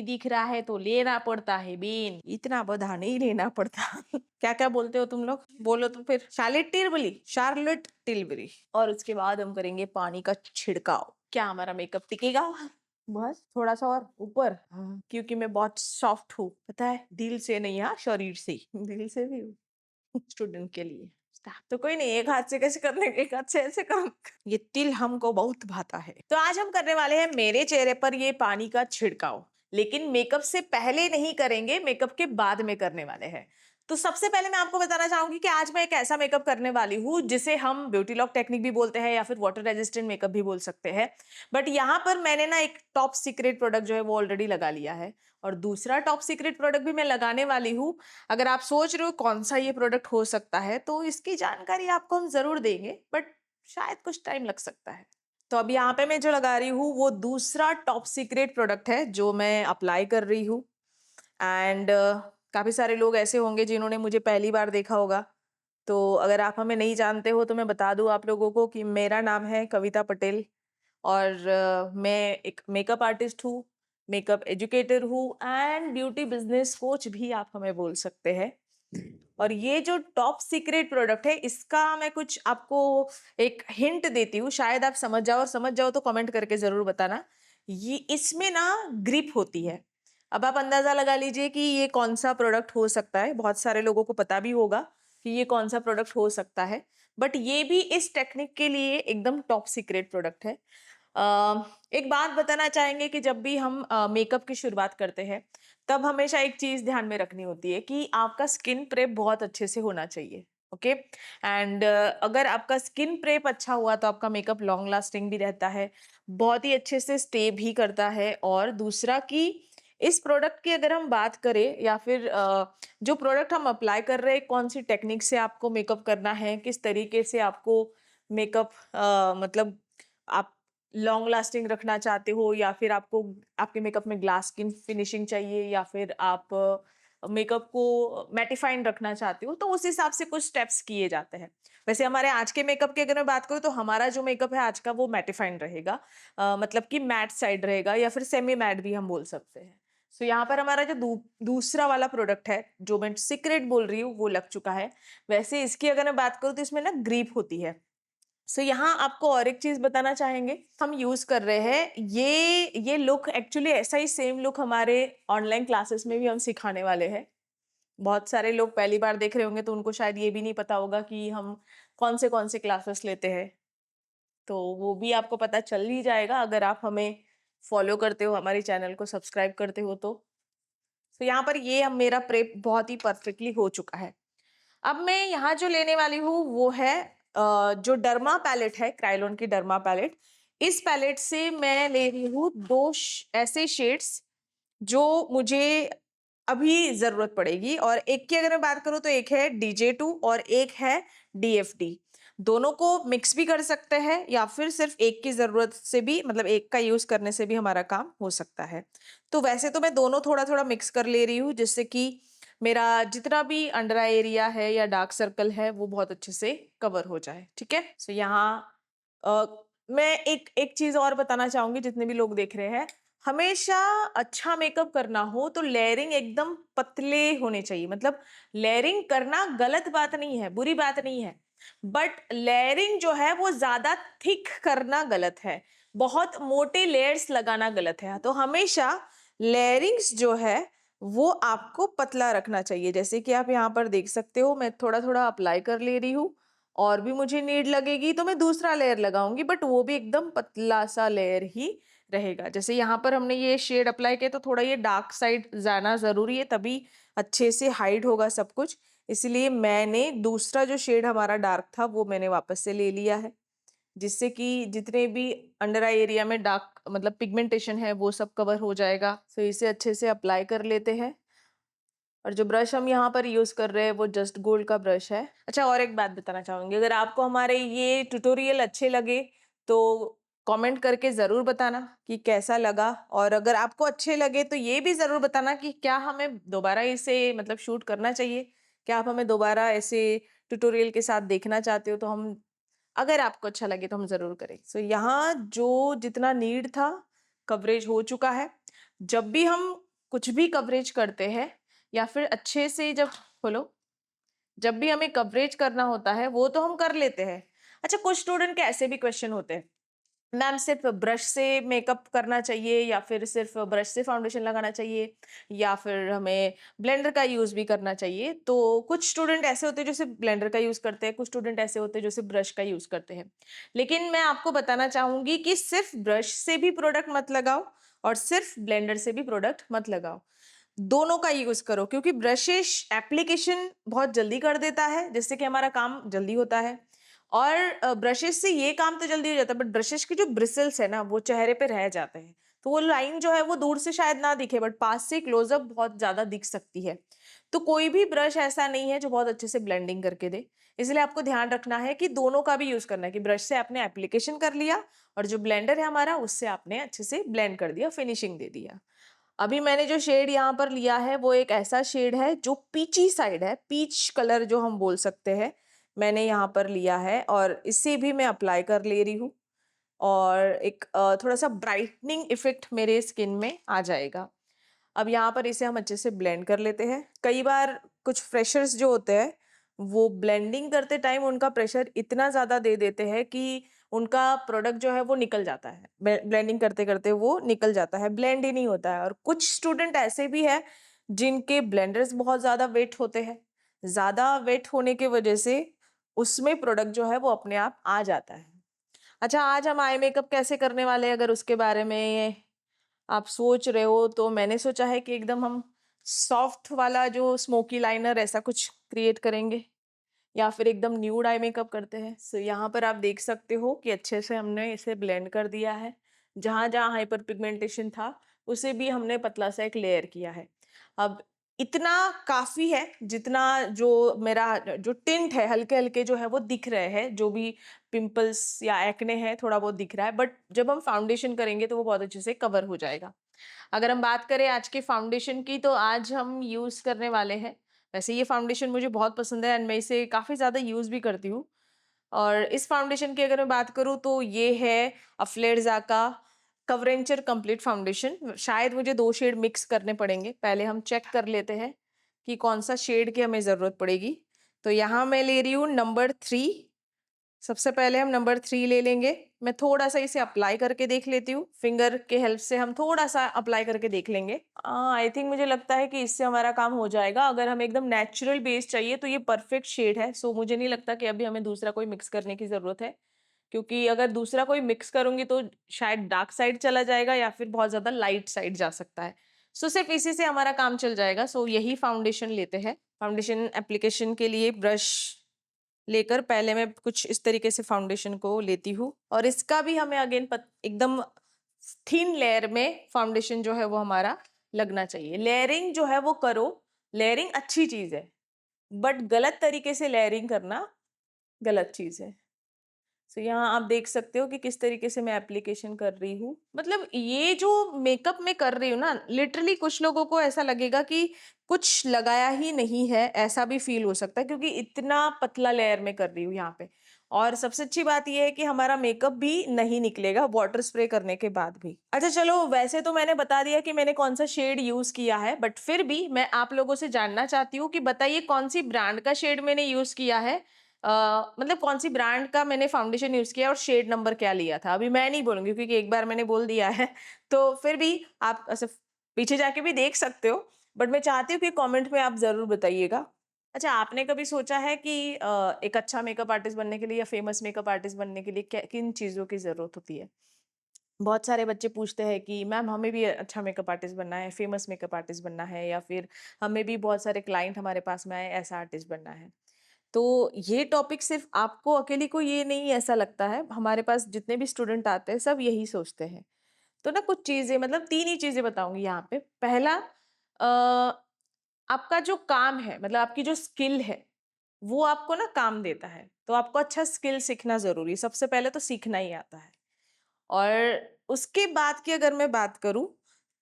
दिख रहा है तो लेना पड़ता है बेन, इतना बड़ा नहीं लेना पड़ता। क्या क्या बोलते हो तुम लोग, बोलो तो फिर। Charlotte Tilbury. और उसके बाद हम करेंगे पानी का छिड़काव। क्या हमारा मेकअप टिकेगा? बस थोड़ा सा और ऊपर। हाँ, क्योंकि मैं बहुत सॉफ्ट हूँ, पता है, दिल से नहीं, हाँ शरीर से, दिल से भी हूँ। स्टूडेंट के लिए तो कोई नहीं, एक हाथ से कैसे करने, एक हाथ से ऐसे कर। ये तिल हमको बहुत भाता है। तो आज हम करने वाले हैं मेरे चेहरे पर ये पानी का छिड़काव, लेकिन मेकअप से पहले नहीं करेंगे, मेकअप के बाद में करने वाले हैं। तो सबसे पहले मैं आपको बताना चाहूंगी कि आज मैं एक ऐसा मेकअप करने वाली हूँ जिसे हम ब्यूटी लॉक टेक्निक भी बोलते हैं या फिर वाटर रेजिस्टेंट मेकअप भी बोल सकते हैं। बट यहाँ पर मैंने ना एक टॉप सीक्रेट प्रोडक्ट जो है वो ऑलरेडी लगा लिया है, और दूसरा टॉप सीक्रेट प्रोडक्ट भी मैं लगाने वाली हूँ। अगर आप सोच रहे हो कौन सा ये प्रोडक्ट हो सकता है, तो इसकी जानकारी आपको हम जरूर देंगे, बट शायद कुछ टाइम लग सकता है। तो अब यहाँ पे मैं जो लगा रही हूँ वो दूसरा टॉप सीक्रेट प्रोडक्ट है जो मैं अप्लाई कर रही हूँ। एंड काफी सारे लोग ऐसे होंगे जिन्होंने मुझे पहली बार देखा होगा। तो अगर आप हमें नहीं जानते हो तो मैं बता दूं आप लोगों को कि मेरा नाम है कविता पटेल, और मैं एक मेकअप आर्टिस्ट हूँ, मेकअप एजुकेटर हूँ, एंड ब्यूटी बिजनेस कोच भी आप हमें बोल सकते हैं। और ये जो टॉप सीक्रेट प्रोडक्ट है, इसका मैं कुछ आपको एक हिंट देती हूँ, शायद आप समझ जाओ, और समझ जाओ तो कमेंट करके जरूर बताना। ये इसमें ना ग्रिप होती है। अब आप अंदाजा लगा लीजिए कि ये कौन सा प्रोडक्ट हो सकता है। बहुत सारे लोगों को पता भी होगा कि ये कौन सा प्रोडक्ट हो सकता है, बट ये भी इस टेक्निक के लिए एकदम टॉप सीक्रेट प्रोडक्ट है। एक बात बताना चाहेंगे कि जब भी हम मेकअप की शुरुआत करते हैं, तब हमेशा एक चीज ध्यान में रखनी होती है कि आपका स्किन प्रेप बहुत अच्छे से होना चाहिए। ओके। एंड अगर आपका स्किन प्रेप अच्छा हुआ तो आपका मेकअप लॉन्ग लास्टिंग भी रहता है, बहुत ही अच्छे से स्टे भी करता है। और दूसरा कि इस प्रोडक्ट की अगर हम बात करें, या फिर जो प्रोडक्ट हम अप्लाई कर रहे हैं, कौन सी टेक्निक से आपको मेकअप करना है, किस तरीके से आपको मेकअप मतलब आप लॉन्ग लास्टिंग रखना चाहते हो, या फिर आपको आपके मेकअप में ग्लास स्किन फिनिशिंग चाहिए, या फिर आप मेकअप को मैटिफाइंग रखना चाहते हो, तो उस हिसाब से कुछ स्टेप्स किए जाते हैं। वैसे हमारे आज के मेकअप की अगर मैं बात करूँ तो हमारा जो मेकअप है आज का वो मैटिफाइंग रहेगा, मतलब कि मैट साइड रहेगा, या फिर सेमी मैट भी हम बोल सकते हैं। सो यहाँ पर हमारा जो दूसरा वाला प्रोडक्ट है जो मैं सीक्रेट बोल रही हूँ वो लग चुका है। वैसे इसकी अगर मैं बात करूँ तो इसमें ना ग्रीप होती है। सो यहाँ आपको और एक चीज बताना चाहेंगे, हम यूज कर रहे हैं ये लुक, एक्चुअली ऐसा ही सेम लुक हमारे ऑनलाइन क्लासेस में भी हम सिखाने वाले हैं। बहुत सारे लोग पहली बार देख रहे होंगे तो उनको शायद ये भी नहीं पता होगा कि हम कौन से क्लासेस लेते हैं। तो वो भी आपको पता चल ही जाएगा अगर आप हमें फॉलो करते हो, हमारे चैनल को सब्सक्राइब करते हो तो यहाँ पर ये अब मेरा प्रेप बहुत ही परफेक्टली हो चुका है। अब मैं यहाँ जो लेने वाली हूँ वो है जो डर्मा पैलेट है, क्रायोलॉन की डर्मा पैलेट। इस पैलेट से मैं ले रही हूँ ऐसे शेड्स जो मुझे अभी जरूरत पड़ेगी। और एक की अगर मैं बात करूँ तो एक है DJ2 और एक है DFD। दोनों को मिक्स भी कर सकते हैं, या फिर सिर्फ एक की जरूरत से भी, मतलब एक का यूज करने से भी हमारा काम हो सकता है। तो वैसे तो मैं दोनों थोड़ा थोड़ा मिक्स कर ले रही हूँ, जिससे कि मेरा जितना भी अंडर आई एरिया है या डार्क सर्कल है वो बहुत अच्छे से कवर हो जाए। ठीक है। सो यहाँ अ, मैं एक एक चीज और बताना चाहूंगी, जितने भी लोग देख रहे हैं, हमेशा अच्छा मेकअप करना हो तो लेयरिंग एकदम पतले होने चाहिए। मतलब लेयरिंग करना गलत बात नहीं है, बुरी बात नहीं है, बट लेयरिंग जो है वो ज्यादा थिक करना गलत है, बहुत मोटे लेयर्स लगाना गलत है। तो हमेशा लेयरिंग्स जो है वो आपको पतला रखना चाहिए। जैसे कि आप यहाँ पर देख सकते हो, मैं थोड़ा थोड़ा अप्लाई कर ले रही हूँ, और भी मुझे नीड लगेगी तो मैं दूसरा लेयर लगाऊंगी, बट वो भी एकदम पतला सा लेयर ही रहेगा। जैसे यहाँ पर हमने ये शेड अप्लाई किया तो थोड़ा ये डार्क साइड जाना जरूरी है, तभी अच्छे से हाइड होगा सब कुछ। इसलिए मैंने दूसरा जो शेड हमारा डार्क था वो मैंने वापस से ले लिया है, जिससे कि जितने भी अंडर आई एरिया में डार्क मतलब पिगमेंटेशन है वो सब कवर हो जाएगा। तो इसे अच्छे से अप्लाई कर लेते हैं। और जो ब्रश हम यहाँ पर यूज कर रहे हैं वो जस्ट गोल्ड का ब्रश है। अच्छा, और एक बात बताना चाहूंगी, अगर आपको हमारे ये ट्यूटोरियल अच्छे लगे तो कमेंट करके जरूर बताना कि कैसा लगा। और अगर आपको अच्छे लगे तो ये भी जरूर बताना कि क्या हमें दोबारा इसे मतलब शूट करना चाहिए, क्या आप हमें दोबारा ऐसे ट्यूटोरियल के साथ देखना चाहते हो। तो हम, अगर आपको अच्छा लगे तो हम जरूर करें। यहाँ जो जितना नीड था कवरेज हो चुका है। जब भी हम कुछ भी कवरेज करते हैं या फिर अच्छे से जब खोलो, जब भी हमें कवरेज करना होता है वो तो हम कर लेते हैं। अच्छा, कुछ स्टूडेंट के ऐसे भी क्वेश्चन होते हैं, मैम सिर्फ ब्रश से मेकअप करना चाहिए या फिर सिर्फ ब्रश से फाउंडेशन लगाना चाहिए या फिर हमें ब्लेंडर का यूज भी करना चाहिए। तो कुछ स्टूडेंट ऐसे होते हैं जो सिर्फ ब्लेंडर का यूज करते हैं, कुछ स्टूडेंट ऐसे होते हैं जो सिर्फ ब्रश का यूज करते हैं। लेकिन मैं आपको बताना चाहूंगी कि सिर्फ ब्रश से भी प्रोडक्ट मत लगाओ और सिर्फ ब्लेंडर से भी प्रोडक्ट मत लगाओ, दोनों का यूज करो, क्योंकि ब्रशेस एप्लीकेशन बहुत जल्दी कर देता है जिससे कि हमारा काम जल्दी होता है। और ब्रशेस से ये काम तो जल्दी हो जाता है, बट ब्रशेस के जो ब्रिसल्स है ना वो चेहरे पे रह जाते हैं। तो वो लाइन जो है वो दूर से शायद ना दिखे बट पास से क्लोजअप बहुत ज्यादा दिख सकती है। तो कोई भी ब्रश ऐसा नहीं है जो बहुत अच्छे से ब्लेंडिंग करके दे। इसलिए आपको ध्यान रखना है कि दोनों का भी यूज करना है, कि ब्रश से आपने एप्लीकेशन कर लिया और जो ब्लेंडर है हमारा उससे आपने अच्छे से ब्लेंड कर दिया, फिनिशिंग दे दिया। अभी मैंने जो शेड यहाँ पर लिया है वो एक ऐसा शेड है जो पीची साइड है, पीच कलर जो हम बोल सकते हैं, मैंने यहाँ पर लिया है और इसे भी मैं अप्लाई कर ले रही हूँ और एक थोड़ा सा ब्राइटनिंग इफेक्ट मेरे स्किन में आ जाएगा। अब यहाँ पर इसे हम अच्छे से ब्लेंड कर लेते हैं। कई बार कुछ फ्रेशर्स जो होते हैं वो ब्लेंडिंग करते टाइम उनका प्रेशर इतना ज़्यादा दे देते हैं कि उनका प्रोडक्ट जो है वो निकल जाता है, ब्लेंडिंग करते करते वो निकल जाता है, ब्लेंड ही नहीं होता है। और कुछ स्टूडेंट ऐसे भी है जिनके ब्लेंडर्स बहुत ज़्यादा वेट होते हैं, ज़्यादा वेट होने की वजह से उसमें प्रोडक्ट जो है वो अपने आप आ जाता है। अच्छा, आज हम आई मेकअप कैसे करने वाले हैं अगर उसके बारे में आप सोच रहे हो, तो मैंने सोचा है कि एकदम हम सॉफ्ट वाला जो स्मोकी लाइनर ऐसा कुछ क्रिएट करेंगे या फिर एकदम न्यूड आई मेकअप करते हैं। सो यहाँ पर आप देख सकते हो कि अच्छे से हमने इसे ब्लेंड कर दिया है। जहाँ जहाँ हाइपर पिगमेंटेशन था उसे भी हमने पतला सा एक लेयर किया है। अब इतना काफी है जितना जो मेरा जो टिंट है हल्के हल्के जो है वो दिख रहे हैं, जो भी पिंपल्स या एक्ने है थोड़ा बहुत दिख रहा है, बट जब हम फाउंडेशन करेंगे तो वो बहुत अच्छे से कवर हो जाएगा। अगर हम बात करें आज के फाउंडेशन की, तो आज हम यूज करने वाले हैं, वैसे ये फाउंडेशन मुझे बहुत पसंद है एंड मैं इसे काफी ज्यादा यूज भी करती हूँ। और इस फाउंडेशन की अगर मैं बात करूँ तो ये है अफ्लेर्जा का कवरेंचर कंप्लीट फाउंडेशन। शायद मुझे 2 शेड मिक्स करने पड़ेंगे, पहले हम चेक कर लेते हैं कि कौन सा शेड की हमें जरूरत पड़ेगी। तो यहाँ मैं ले रही हूँ नंबर 3। सबसे पहले हम नंबर 3 ले लेंगे। मैं थोड़ा सा इसे अप्लाई करके देख लेती हूँ, फिंगर के हेल्प से हम थोड़ा सा अप्लाई करके देख लेंगे। आई थिंक मुझे लगता है कि इससे हमारा काम हो जाएगा। अगर हमें एकदम नेचुरल बेस चाहिए तो ये परफेक्ट शेड है। सो मुझे नहीं लगता कि अभी हमें दूसरा कोई मिक्स करने की जरूरत है, क्योंकि अगर दूसरा कोई मिक्स करूंगी तो शायद डार्क साइड चला जाएगा या फिर बहुत ज्यादा लाइट साइड जा सकता है। सो सिर्फ इसी से हमारा काम चल जाएगा। सो यही फाउंडेशन लेते हैं। फाउंडेशन एप्लीकेशन के लिए ब्रश लेकर पहले मैं कुछ इस तरीके से फाउंडेशन को लेती हूँ और इसका भी हमें अगेन एकदम थिन लेयर में फाउंडेशन जो है वो हमारा लगना चाहिए। लेयरिंग जो है वो करो, लेयरिंग अच्छी चीज है, बट गलत तरीके से लेयरिंग करना गलत चीज है। तो यहाँ आप देख सकते हो कि किस तरीके से मैं एप्लीकेशन कर रही हूँ। मतलब ये जो मेकअप में कर रही हूँ ना, लिटरली कुछ लोगों को ऐसा लगेगा कि कुछ लगाया ही नहीं है, ऐसा भी फील हो सकता है, क्योंकि इतना पतला लेयर में कर रही हूँ यहाँ पे। और सबसे अच्छी बात यह है कि हमारा मेकअप भी नहीं निकलेगा वाटर स्प्रे करने के बाद भी। अच्छा चलो, वैसे तो मैंने बता दिया कि मैंने कौन सा शेड यूज किया है, बट फिर भी मैं आप लोगों से जानना चाहती हूँ कि बताइए कौन सी ब्रांड का शेड मैंने यूज किया है। मतलब कौन सी ब्रांड का मैंने फाउंडेशन यूज किया और शेड नंबर क्या लिया था। अभी मैं नहीं बोलूंगी क्योंकि एक बार मैंने बोल दिया है तो फिर भी आप ऐसे पीछे जाके भी देख सकते हो, बट मैं चाहती हूँ कि कमेंट में आप जरूर बताइएगा। अच्छा, आपने कभी सोचा है कि एक अच्छा मेकअप आर्टिस्ट बनने के लिए या फेमस मेकअप आर्टिस्ट बनने के लिए किन चीज़ों की ज़रूरत होती है? बहुत सारे बच्चे पूछते हैं कि मैम हमें भी अच्छा मेकअप आर्टिस्ट बनना है, फेमस मेकअप आर्टिस्ट बनना है, या फिर हमें भी बहुत सारे क्लाइंट हमारे पास में आए, ऐसा आर्टिस्ट बनना है। तो ये टॉपिक सिर्फ आपको अकेली को ये नहीं ऐसा लगता है, हमारे पास जितने भी स्टूडेंट आते हैं सब यही सोचते हैं। तो ना कुछ चीजें, मतलब 3 ही चीजें बताऊंगी यहाँ पे। पहला, आपका जो काम है, मतलब आपकी जो स्किल है वो आपको ना काम देता है, तो आपको अच्छा स्किल सीखना जरूरी है। सबसे पहले तो सीखना ही आता है। और उसके बाद की अगर मैं बात करूं,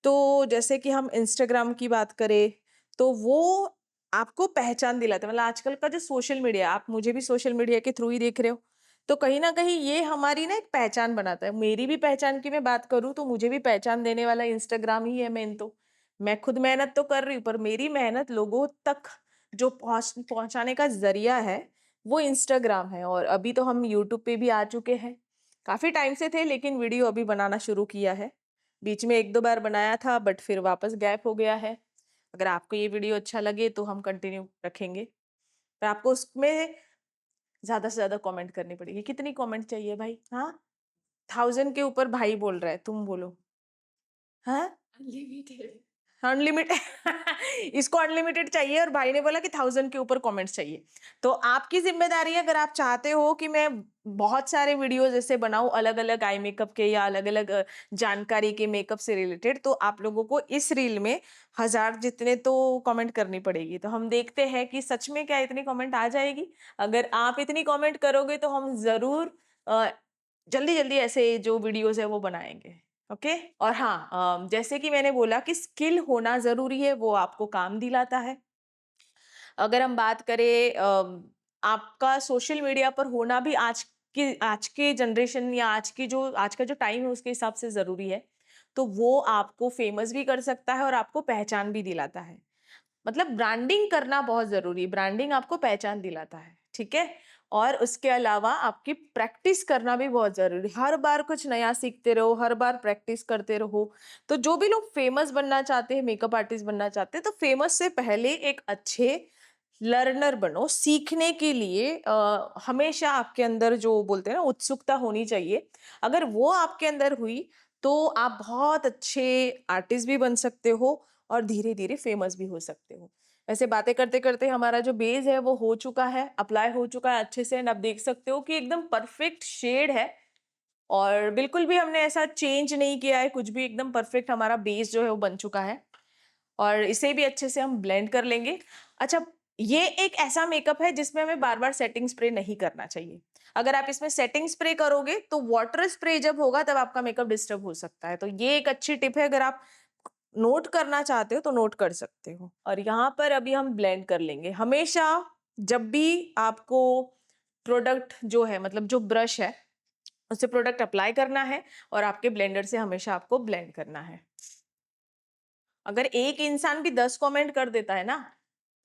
तो जैसे कि हम इंस्टाग्राम की बात करें तो वो आपको पहचान दिलाता है। मतलब आजकल का जो सोशल मीडिया, आप मुझे भी सोशल मीडिया के थ्रू ही देख रहे हो, तो कहीं ना कहीं ये हमारी ना एक पहचान बनाता है। मेरी भी पहचान की मैं बात करूं तो मुझे भी पहचान देने वाला इंस्टाग्राम ही है मेन तो। मैं खुद मेहनत तो कर रही हूँ, पर मेरी मेहनत लोगों तक जो पहुंचाने का जरिया है वो इंस्टाग्राम है। और अभी तो हम यूट्यूब पे भी आ चुके हैं, काफी टाइम से थे लेकिन वीडियो अभी बनाना शुरू किया है। बीच में एक दो बार बनाया था बट फिर वापस गैप हो गया है। अगर आपको ये वीडियो अच्छा लगे तो हम कंटिन्यू रखेंगे, पर आपको उसमें ज्यादा से ज्यादा कमेंट करनी पड़ेगी। कितनी कमेंट चाहिए भाई? हाँ, 1000 के ऊपर भाई बोल रहा है, तुम बोलो। हाँ, अनलिमिटेड। अनलिमिटेड इसको अनलिमिटेड चाहिए और भाई ने बोला कि 1000 के ऊपर कमेंट्स चाहिए। तो आपकी जिम्मेदारी है, अगर आप चाहते हो कि मैं बहुत सारे वीडियोस ऐसे बनाऊं अलग अलग आई मेकअप के या अलग अलग जानकारी के मेकअप से रिलेटेड, तो आप लोगों को इस रील में 1000 जितने तो कमेंट करनी पड़ेगी। तो हम देखते हैं कि सच में क्या इतनी कमेंट आ जाएगी। अगर आप इतनी कमेंट करोगे तो हम जरूर जल्दी जल्दी ऐसे जो वीडियोस है वो बनाएंगे। ओके और हाँ, जैसे कि मैंने बोला कि स्किल होना जरूरी है, वो आपको काम दिलाता है। अगर हम बात करें आपका सोशल मीडिया पर होना भी आज के जनरेशन या आज का जो टाइम है उसके हिसाब से जरूरी है। तो वो आपको फेमस भी कर सकता है और आपको पहचान भी दिलाता है। मतलब ब्रांडिंग करना बहुत जरूरी है, ब्रांडिंग आपको पहचान दिलाता है, ठीक है। और उसके अलावा आपकी प्रैक्टिस करना भी बहुत जरूरी है। हर बार कुछ नया सीखते रहो, हर बार प्रैक्टिस करते रहो। तो जो भी लोग फेमस बनना चाहते हैं, मेकअप आर्टिस्ट बनना चाहते हैं, तो फेमस से पहले एक अच्छे लर्नर बनो। सीखने के लिए हमेशा आपके अंदर जो बोलते हैं ना उत्सुकता होनी चाहिए। अगर वो आपके अंदर हुई तो आप बहुत अच्छे आर्टिस्ट भी बन सकते हो और धीरे धीरे फेमस भी हो सकते हो। ऐसे बातें करते करते हमारा जो बेस है वो हो चुका है, अप्लाई हो चुका है अच्छे से। आप देख सकते हो कि एकदम परफेक्ट शेड है और बिल्कुल भी हमने ऐसा चेंज नहीं किया है कुछ भी, एकदम परफेक्ट हमारा बेस जो है वो बन चुका है। और इसे भी अच्छे से हम ब्लेंड कर लेंगे। अच्छा, ये एक ऐसा मेकअप है जिसमें हमें बार बार सेटिंग स्प्रे नहीं करना चाहिए। अगर आप इसमें सेटिंग स्प्रे करोगे तो वाटर स्प्रे जब होगा तब आपका मेकअप डिस्टर्ब हो सकता है। तो ये एक अच्छी टिप है, अगर आप नोट करना चाहते हो तो नोट कर सकते हो। और यहाँ पर अभी हम ब्लेंड कर लेंगे। हमेशा जब भी आपको प्रोडक्ट जो है, मतलब जो ब्रश है उससे प्रोडक्ट अप्लाई करना है और आपके ब्लेंडर से हमेशा आपको ब्लेंड करना है। अगर एक इंसान भी 10 कमेंट कर देता है ना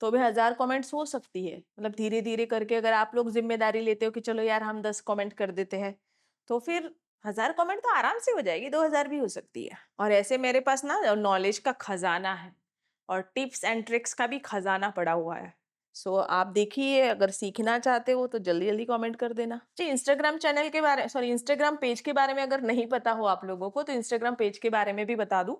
तो भी 1000 कमेंट्स हो सकती है। मतलब धीरे धीरे करके अगर आप लोग जिम्मेदारी लेते हो कि चलो यार हम 10 कमेंट कर देते हैं, तो फिर 1000 कमेंट तो आराम से हो जाएगी, 2000 भी हो सकती है। और ऐसे मेरे पास ना नॉलेज का खजाना है और टिप्स एंड ट्रिक्स का भी खजाना पड़ा हुआ है। सो आप देखिए, अगर सीखना चाहते हो तो जल्दी जल्दी कमेंट कर देना जी। इंस्टाग्राम चैनल के बारे सॉरी इंस्टाग्राम पेज के बारे में अगर नहीं पता हो आप लोगों को तो इंस्टाग्राम पेज के बारे में भी बता दूं।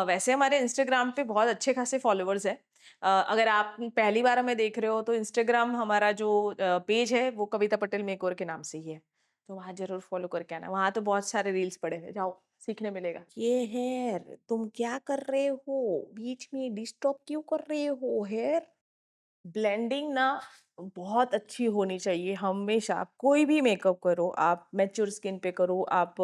वैसे हमारे इंस्टाग्राम पे बहुत अच्छे खासे फॉलोअर्स हैं। अगर आप पहली बार हमें देख रहे हो तो इंस्टाग्राम हमारा जो पेज है वो कविता पटेल मेकओवर के नाम से ही है। तो वहां जरूर फॉलो करके आना, वहां तो बहुत सारे रील्स पड़े हैं, जाओ सीखने मिलेगा। ये हेयर तुम क्या कर रहे हो, बीच में डिस्टर्ब क्यों कर रहे हो हेयर? ब्लेंडिंग ना बहुत अच्छी होनी चाहिए हमेशा। आप कोई भी मेकअप करो, आप मैच्योर स्किन पे करो, आप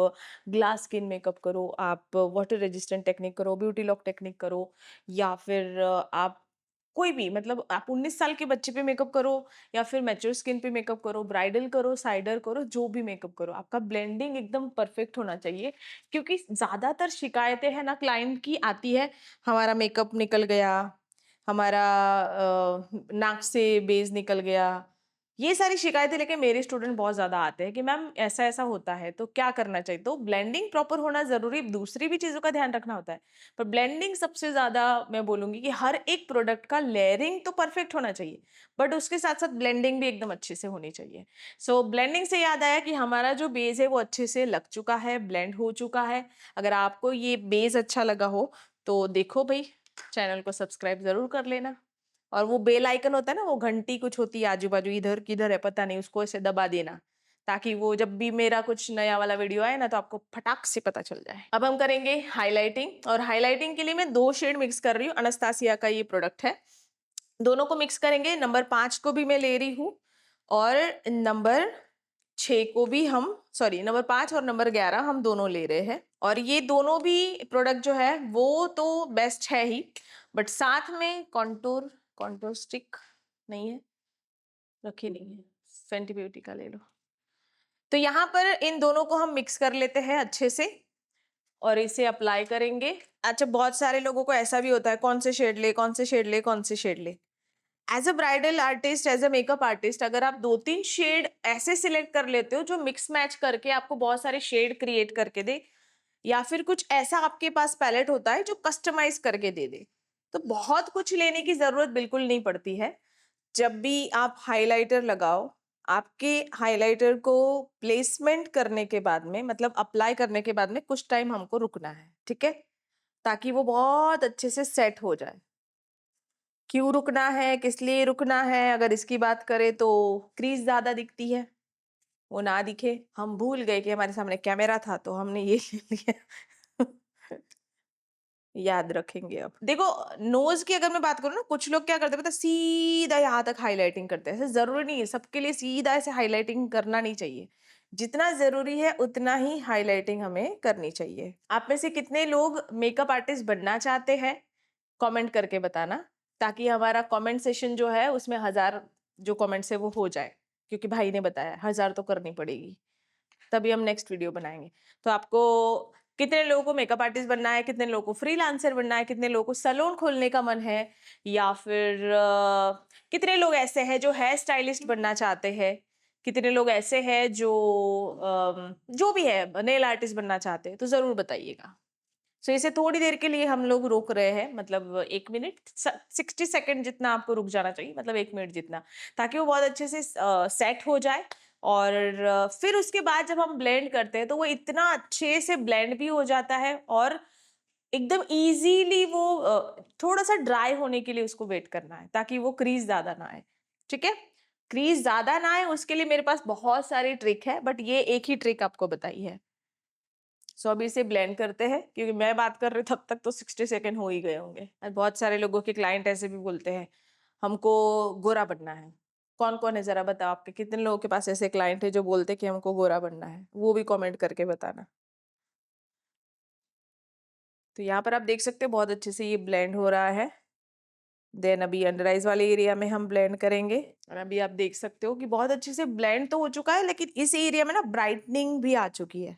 ग्लास स्किन मेकअप करो, आप वाटर रेजिस्टेंट टेक्निक करो, ब्यूटी लॉक टेक्निक करो, या फिर आप कोई भी, मतलब आप 19 साल के बच्चे पे मेकअप करो या फिर मैच्योर स्किन पे मेकअप करो, ब्राइडल करो, साइडर करो, जो भी मेकअप करो, आपका ब्लेंडिंग एकदम परफेक्ट होना चाहिए। क्योंकि ज्यादातर शिकायतें है ना क्लाइंट की आती है, हमारा मेकअप निकल गया, हमारा नाक से बेस निकल गया। ये सारी शिकायतें लेके मेरे स्टूडेंट बहुत ज्यादा आते हैं कि मैम ऐसा ऐसा होता है तो क्या करना चाहिए। तो ब्लेंडिंग प्रॉपर होना जरूरी, दूसरी भी चीजों का ध्यान रखना होता है, पर ब्लेंडिंग सबसे ज्यादा मैं बोलूंगी कि हर एक प्रोडक्ट का लेयरिंग तो परफेक्ट होना चाहिए, बट उसके साथ साथ ब्लेंडिंग भी एकदम अच्छे से होनी चाहिए। सो ब्लेंडिंग से याद आया कि हमारा जो बेस है वो अच्छे से लग चुका है, ब्लेंड हो चुका है। अगर आपको ये बेस अच्छा लगा हो तो देखो भाई, चैनल को सब्सक्राइब जरूर कर लेना। और वो बेल आइकन होता है ना, वो घंटी कुछ होती है आजू बाजू, इधर किधर है पता नहीं, उसको ऐसे दबा देना ताकि वो जब भी मेरा कुछ नया वाला वीडियो आए ना तो आपको फटाक से पता चल जाए। अब हम करेंगे हाइलाइटिंग, और हाइलाइटिंग के लिए मैं 2 शेड मिक्स कर रही हूँ। अनस्तासिया का ये प्रोडक्ट है, दोनों को मिक्स करेंगे। नंबर 5 को भी मैं ले रही हूँ और नंबर 6 को भी हम, सॉरी नंबर 5 और नंबर 11 हम दोनों ले रहे हैं। और ये दोनों भी प्रोडक्ट जो है वो तो बेस्ट है ही, बट साथ में कॉन्टूर कॉन्टूर स्टिक नहीं है, रखी नहीं है, फेंटी ब्यूटी का ले लो। तो यहाँ पर इन दोनों को हम मिक्स कर लेते हैं अच्छे से। और इसे अप्लाई करेंगे। अच्छा, बहुत सारे लोगों को ऐसा भी होता है, कौन से शेड ले, कौन से शेड ले, कौन से शेड ले। As a bridal artist, as a makeup artist, अगर आप 2-3 शेड ऐसे सिलेक्ट कर लेते हो जो मिक्स मैच करके आपको बहुत सारे शेड क्रिएट करके दे, या फिर कुछ ऐसा आपके पास पैलेट होता है जो कस्टमाइज करके दे दे, तो बहुत कुछ लेने की जरूरत बिल्कुल नहीं पड़ती है। जब भी आप हाइलाइटर लगाओ, आपके हाइलाइटर को प्लेसमेंट करने के बाद में, मतलब अप्लाई करने के बाद में कुछ टाइम हमको रुकना है, ठीक है, ताकि वो बहुत अच्छे से सेट हो जाए। क्यों रुकना है, किस लिए रुकना है, अगर इसकी बात करें तो क्रीज ज्यादा दिखती है, वो ना दिखे। हम भूल गए कि हमारे सामने कैमरा था तो हमने ये ले लिया। याद रखेंगे। अब देखो, नोज की अगर मैं बात करूँ ना, कुछ लोग क्या करते हैं पता है, सीधा यहाँ तक हाईलाइटिंग करते हैं। ऐसे जरूरी नहीं है, सबके लिए सीधा ऐसे हाईलाइटिंग करना नहीं चाहिए। जितना जरूरी है उतना ही हाईलाइटिंग हमें करनी चाहिए। आप में से कितने लोग मेकअप आर्टिस्ट बनना चाहते हैं, कमेंट करके बताना, ताकि हमारा कमेंट सेशन जो है उसमें 1000 जो कमेंट्स है वो हो जाए, क्योंकि भाई ने बताया 1000 तो करनी पड़ेगी, तभी हम नेक्स्ट वीडियो बनाएंगे। तो आपको कितने लोगों को मेकअप आर्टिस्ट बनना है, कितने लोगों को फ्रीलांसर बनना है, कितने लोगों को सैलून खोलने का मन है, या फिर कितने लोग ऐसे हैं जो हेयर स्टाइलिस्ट बनना चाहते हैं, कितने लोग ऐसे हैं जो जो भी है नेल आर्टिस्ट बनना चाहते हैं, तो जरूर बताइएगा। सो इसे थोड़ी देर के लिए हम लोग रोक रहे हैं, मतलब 1 मिनट 60 सेकेंड जितना आपको रुक जाना चाहिए, मतलब 1 मिनट जितना, ताकि वो बहुत अच्छे से सेट हो जाए। और फिर उसके बाद जब हम ब्लेंड करते हैं तो वो इतना अच्छे से ब्लेंड भी हो जाता है, और एकदम इजीली वो थोड़ा सा ड्राई होने के लिए उसको वेट करना है, ताकि वो क्रीज ज्यादा ना आए। ठीक है, क्रीज ज्यादा ना आए उसके लिए मेरे पास बहुत सारी ट्रिक है, बट ये एक ही ट्रिक आपको बताई है। सो अभी इसे ब्लेंड करते हैं, क्योंकि मैं बात कर रही हूँ तब तक तो 60 सेकेंड हो ही गए होंगे। और बहुत सारे लोगों के क्लाइंट ऐसे भी बोलते हैं हमको गोरा बनना है। कौन कौन है जरा बताओ, आपके कितने लोगों के पास ऐसे क्लाइंट है जो बोलते हैं कि हमको गोरा बनना है, वो भी कमेंट करके बताना। तो यहाँ पर आप देख सकते हो बहुत अच्छे से ये ब्लेंड हो रहा है। देन अभी अंडर आइज वाले एरिया में हम ब्लेंड करेंगे, और अभी आप देख सकते हो कि बहुत अच्छे से ब्लेंड तो हो चुका है, लेकिन इस एरिया में ना ब्राइटनिंग भी आ चुकी है।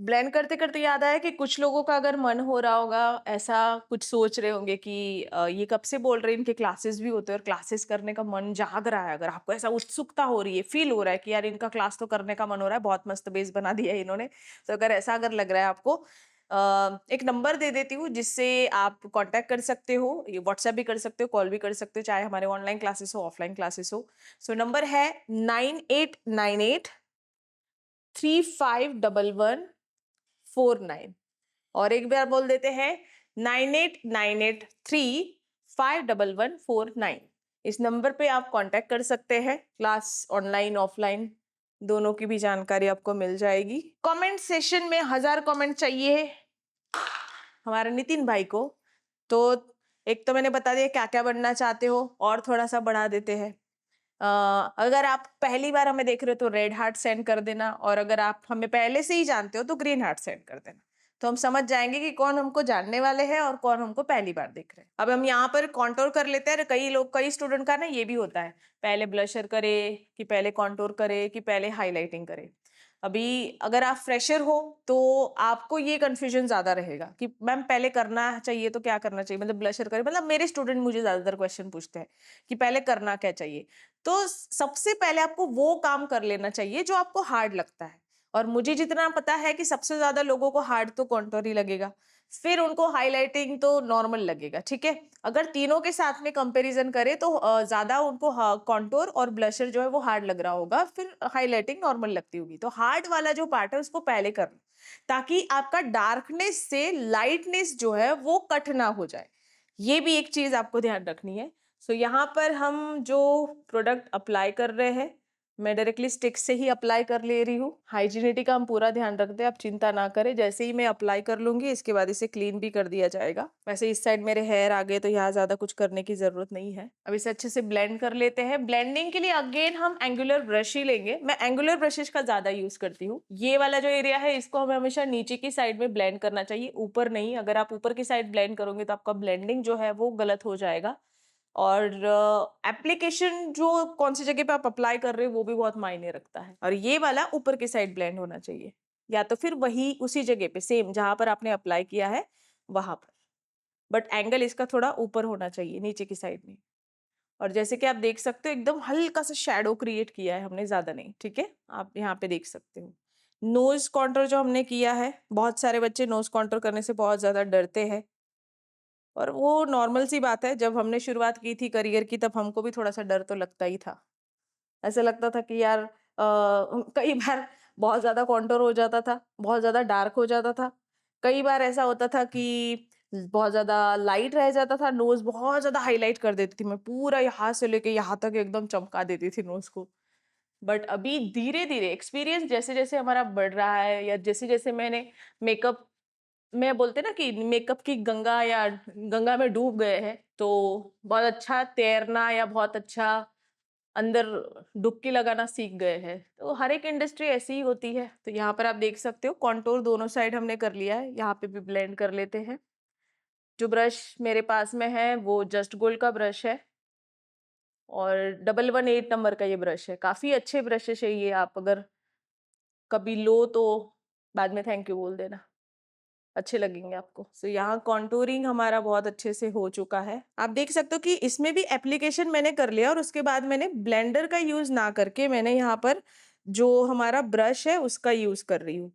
ब्लेंड करते करते याद आया कि कुछ लोगों का अगर मन हो रहा होगा, ऐसा कुछ सोच रहे होंगे कि ये कब से बोल रहे हैं, इनके क्लासेस भी होते हैं और क्लासेस करने का मन जाग रहा है। अगर आपको ऐसा उत्सुकता हो रही है, फील हो रहा है कि यार इनका क्लास तो करने का मन हो रहा है, बहुत मस्त बेस बना दिया है इन्होंने, तो अगर ऐसा अगर लग रहा है आपको, एक नंबर दे देती हूँ जिससे आप कांटेक्ट कर सकते हो। ये व्हाट्सएप भी कर सकते हो, कॉल भी कर सकते हो, चाहे हमारे ऑनलाइन क्लासेस हो ऑफलाइन क्लासेस हो। सो नंबर है 9898351149। और एक बार बोल देते हैं 9898351149। इस नंबर पे आप कांटेक्ट कर सकते हैं, क्लास ऑनलाइन ऑफलाइन दोनों की भी जानकारी आपको मिल जाएगी। कमेंट सेशन में 1000 कमेंट चाहिए हमारे नितिन भाई को। तो एक तो मैंने बता दिया क्या क्या बनना चाहते हो, और थोड़ा सा बढ़ा देते हैं। अगर आप पहली बार हमें देख रहे हो तो रेड हार्ट सेंड कर देना, और अगर आप हमें पहले से ही जानते हो तो ग्रीन हार्ट सेंड कर देना, तो हम समझ जाएंगे कि कौन हमको जानने वाले हैं और कौन हमको पहली बार देख रहे हैं। अब हम यहाँ पर कॉन्टोर कर लेते हैं। कई स्टूडेंट का ना ये भी होता है, पहले ब्लशर करे कि पहले कॉन्टोर करे कि पहले हाईलाइटिंग करे। अभी अगर आप फ्रेशर हो तो आपको ये कंफ्यूजन ज्यादा रहेगा कि मैम पहले करना चाहिए तो क्या करना चाहिए, मतलब ब्लशर करे, मतलब मेरे स्टूडेंट मुझे ज्यादातर क्वेश्चन पूछते हैं कि पहले करना क्या चाहिए। तो सबसे पहले आपको वो काम कर लेना चाहिए जो आपको हार्ड लगता है, और मुझे जितना पता है कि सबसे ज्यादा लोगों को हार्ड तो कॉन्टोर ही लगेगा, फिर उनको हाईलाइटिंग तो नॉर्मल लगेगा। ठीक है, अगर तीनों के साथ में कंपैरिजन करें तो ज्यादा उनको कॉन्टोर और ब्लशर जो है वो हार्ड लग रहा होगा, फिर हाईलाइटिंग नॉर्मल लगती होगी। तो हार्ड वाला जो पार्ट है उसको पहले करना, ताकि आपका डार्कनेस से लाइटनेस जो है वो कट ना हो जाए। ये भी एक चीज आपको ध्यान रखनी है। सो यहाँ पर हम जो प्रोडक्ट अप्लाई कर रहे हैं, मैं डायरेक्टली स्टिक से ही अप्लाई कर ले रही हूँ। हाइजीनिटी का हम पूरा ध्यान रखते हैं, आप चिंता ना करें। जैसे ही मैं अप्लाई कर लूंगी इसके बाद इसे क्लीन भी कर दिया जाएगा। वैसे इस साइड मेरे हेयर आ गए तो यहाँ ज्यादा कुछ करने की जरूरत नहीं है। अब इसे अच्छे से ब्लेंड कर लेते हैं। ब्लेंडिंग के लिए अगेन हम एंगुलर ब्रश ही लेंगे। मैं एंगुलर ब्रशेज का ज्यादा यूज करती हूँ। ये वाला जो एरिया है इसको हमें हमेशा नीचे की साइड में ब्लेंड करना चाहिए, ऊपर नहीं। अगर आप ऊपर की साइड ब्लेंड करोगे तो आपका ब्लेंडिंग जो है वो गलत हो जाएगा। और एप्लीकेशन जो कौन सी जगह पे आप अप्लाई कर रहे हो वो भी बहुत मायने रखता है, और ये वाला ऊपर की साइड ब्लेंड होना चाहिए। या तो फिर वही उसी जगह पे सेम जहां पर आपने अप्लाई किया है वहां पर, बट एंगल इसका थोड़ा ऊपर होना चाहिए नीचे की साइड में। और जैसे कि आप देख सकते हो एकदम हल्का सा शैडो क्रिएट किया है हमने, ज्यादा नहीं, ठीक है, आप यहाँ पे देख सकते हो। नोज कॉन्टोर जो हमने किया है, बहुत सारे बच्चे नोज कॉन्टोर करने से बहुत ज्यादा डरते हैं, और वो नॉर्मल सी बात है। जब हमने शुरुआत की थी करियर की तब हमको भी थोड़ा सा डर तो लगता ही था। ऐसा लगता था कि यार कई बार बहुत ज्यादा कॉन्टोर हो जाता था, बहुत ज्यादा डार्क हो जाता था, कई बार ऐसा होता था कि बहुत ज्यादा लाइट रह जाता था, नोज बहुत ज्यादा हाईलाइट कर देती थी मैं, पूरा यहाँ से लेके यहाँ तक एकदम चमका देती थी नोज को। बट अभी धीरे धीरे एक्सपीरियंस जैसे जैसे हमारा बढ़ रहा है, या जैसे जैसे मैंने मेकअप में, बोलते ना कि मेकअप की गंगा या गंगा में डूब गए हैं, तो बहुत अच्छा तैरना या बहुत अच्छा अंदर डुबकी लगाना सीख गए हैं। तो हर एक इंडस्ट्री ऐसी ही होती है। तो यहाँ पर आप देख सकते हो कॉन्टोर दोनों साइड हमने कर लिया है, यहाँ पे भी ब्लेंड कर लेते हैं। जो ब्रश मेरे पास में है वो जस्ट गोल्ड का ब्रश है, और 118 नंबर का ये ब्रश है। काफी अच्छे ब्रशेस है ये, आप अगर कभी लो तो बाद में थैंक यू बोल देना, अच्छे लगेंगे आपको। सो यहाँ कॉन्टूरिंग हमारा बहुत अच्छे से हो चुका है। आप देख सकते हो कि इसमें भी एप्लीकेशन मैंने कर लिया, और उसके बाद मैंने ब्लेंडर का यूज ना करके मैंने यहाँ पर जो हमारा ब्रश है उसका यूज कर रही हूँ।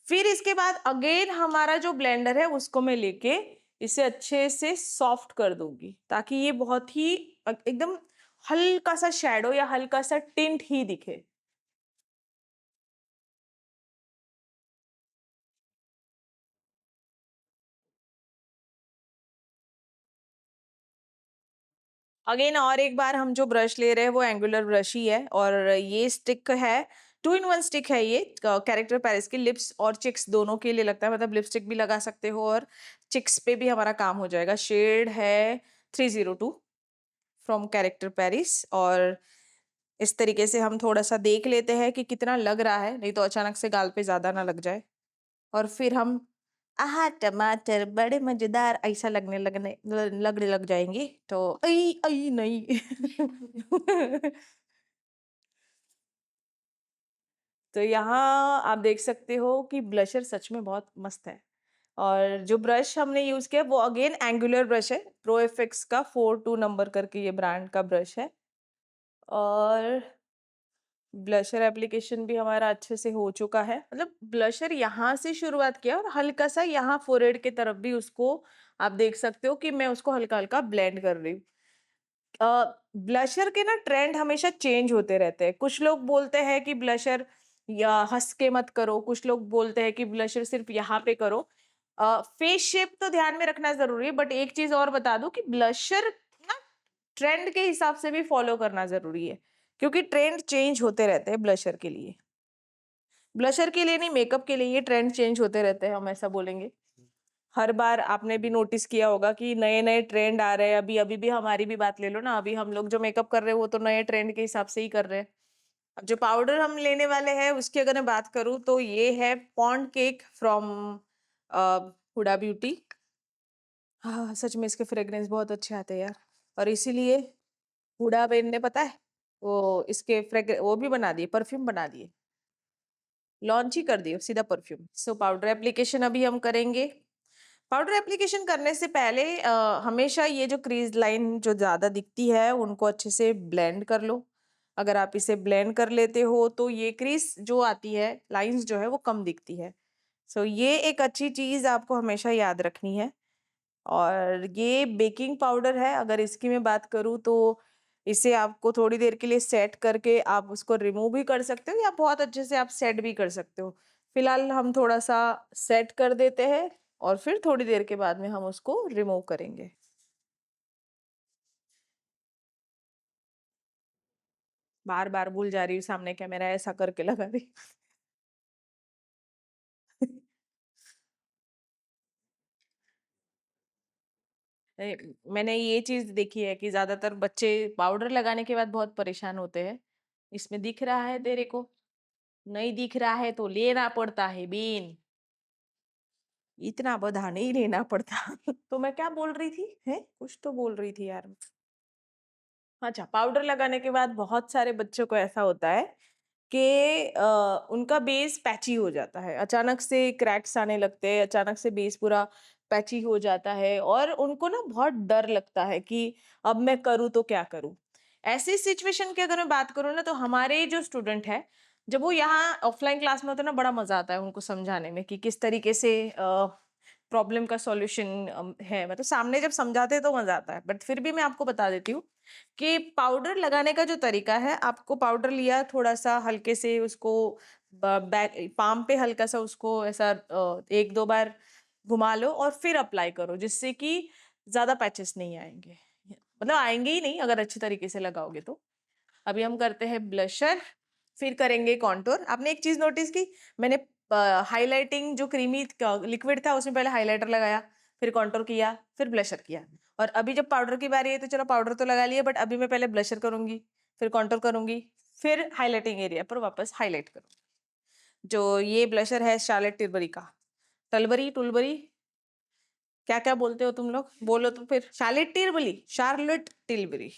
फिर इसके बाद अगेन हमारा जो ब्लेंडर है उसको मैं लेके इसे अच्छे से सॉफ्ट कर दूंगी, ताकि ये बहुत ही एकदम हल्का सा शेडो या हल्का सा टिंट ही दिखे। अगेन और एक बार हम जो ब्रश ले रहे हैं वो एंगुलर ब्रश ही है, और ये स्टिक है, 2 in 1 स्टिक है ये, कैरेक्टर पेरिस की लिप्स और चिक्स दोनों के लिए लगता है, मतलब लिपस्टिक भी लगा सकते हो और चिक्स पे भी हमारा काम हो जाएगा। शेड है 302 फ्रॉम कैरेक्टर पेरिस। और इस तरीके से हम थोड़ा सा देख लेते हैं कि कितना लग रहा है, नहीं तो अचानक से गाल पे ज्यादा ना लग जाए। और फिर हम आहा टमाटर बड़े मजेदार ऐसा लगने लग जाएंगे, तो आई आई नहीं। तो यहाँ आप देख सकते हो कि ब्लशर सच में बहुत मस्त है। और जो ब्रश हमने यूज किया वो अगेन एंगुलर ब्रश है, प्रो एफेक्स का 42 नंबर करके ये ब्रांड का ब्रश है। और ब्लशर एप्लीकेशन भी हमारा अच्छे से हो चुका है, मतलब ब्लशर यहाँ से शुरुआत किया और हल्का सा यहाँ फोरहेड की तरफ भी उसको आप देख सकते हो कि मैं उसको हल्का हल्का ब्लेंड कर रही हूँ। ब्लशर के ना ट्रेंड हमेशा चेंज होते रहते हैं। कुछ लोग बोलते हैं कि ब्लशर या हंस के मत करो, कुछ लोग बोलते हैं कि ब्लशर सिर्फ यहाँ पे करो। फेस शेप तो ध्यान में रखना जरूरी है, बट एक चीज और बता दूं कि ब्लशर ना ट्रेंड के हिसाब से भी फॉलो करना जरूरी है, क्योंकि ट्रेंड चेंज होते रहते हैं ब्लशर के लिए। ब्लशर के लिए नहीं, मेकअप के लिए ये ट्रेंड चेंज होते रहते हैं, हम ऐसा बोलेंगे। हर बार आपने भी नोटिस किया होगा कि नए नए ट्रेंड आ रहे हैं। अभी अभी भी हमारी भी बात ले लो ना, अभी हम लोग जो मेकअप कर रहे हैं वो तो नए ट्रेंड के हिसाब से ही कर रहे हैं। अब जो पाउडर हम लेने वाले हैं उसकी अगर मैं बात करूँ तो ये है pound cake from Huda Beauty. हाँ सच में इसके फ्रेग्रेंस बहुत अच्छे आते हैं यार, और इसीलिए हुडा बेन ने पता है वो इसके फ्रेग्रेंस वो भी बना दिए, परफ्यूम बना दिए, लॉन्च ही कर दिए सीधा परफ्यूम। सो पाउडर एप्लीकेशन अभी हम करेंगे। पाउडर एप्लीकेशन करने से पहले हमेशा ये जो क्रीज लाइन जो ज्यादा दिखती है उनको अच्छे से ब्लेंड कर लो। अगर आप इसे ब्लेंड कर लेते हो तो ये क्रीज जो आती है, लाइंस जो है वो कम दिखती है। सो ये एक अच्छी चीज आपको हमेशा याद रखनी है। और ये बेकिंग पाउडर है, अगर इसकी मैं बात करूँ तो इसे आपको थोड़ी देर के लिए सेट करके आप उसको रिमूव भी कर सकते हो, या बहुत अच्छे से आप सेट भी कर सकते हो। फिलहाल हम थोड़ा सा सेट कर देते हैं, और फिर थोड़ी देर के बाद में हम उसको रिमूव करेंगे। बार बार भूल जा रही हूँ, सामने कैमरा ऐसा करके लगा रही। मैंने ये चीज देखी है कि ज्यादातर बच्चे पाउडर लगाने के बाद बहुत परेशान होते हैं। इसमें दिख रहा है तेरे को? नहीं दिख रहा है तो लेना पड़ता है बीन, इतना बधा नहीं लेना पड़ता। तो मैं क्या बोल रही थी, है कुछ तो बोल रही थी यार। अच्छा, पाउडर लगाने के बाद बहुत सारे बच्चों को ऐसा होता है कि उनका बेस पैची हो जाता है, अचानक से क्रैक्स आने लगते हैं, अचानक से बेस पूरा पैची हो जाता है और उनको ना बहुत डर लगता है कि अब मैं करूँ तो क्या करूँ। ऐसी सिचुएशन की अगर मैं बात करूँ ना, तो हमारे जो स्टूडेंट है, जब वो यहाँ ऑफलाइन क्लास में होते हैं ना, बड़ा मजा आता है उनको समझाने में कि किस तरीके से प्रॉब्लम का सॉल्यूशन है। मतलब सामने जब समझाते हैं तो मजा आता है, बट फिर भी मैं आपको बता देती हूँ कि पाउडर लगाने का जो तरीका है, आपको पाउडर लिया, थोड़ा सा हल्के से उसको बैक पाम पे हल्का सा उसको ऐसा 1-2 बार घुमा लो और फिर अप्लाई करो, जिससे कि ज्यादा पैचेस नहीं आएंगे। मतलब आएंगे ही नहीं अगर अच्छी तरीके से लगाओगे तो। अभी हम करते हैं ब्लशर, फिर करेंगे कॉन्टूर। आपने एक चीज नोटिस की, मैंने हाइलाइटिंग जो क्रीमी लिक्विड था उसमें पहले हाइलाइटर लगाया, फिर कॉन्टूर किया, फिर ब्लशर किया। और अभी जब पाउडर की बारी है तो चलो पाउडर तो लगा लिया, बट अभी मैं पहले ब्लशर करूंगी, फिर कॉन्टूर करूंगी, फिर हाइलाइटिंग एरिया पर वापस हाईलाइट करूंगी। जो ये ब्लशर है शार्लेट टिलबरी का, टलबरी टुलबरी क्या क्या बोलते हो तुम लोग, बोलो तो फिर। Charlotte Tilbury, Charlotte Tilbury.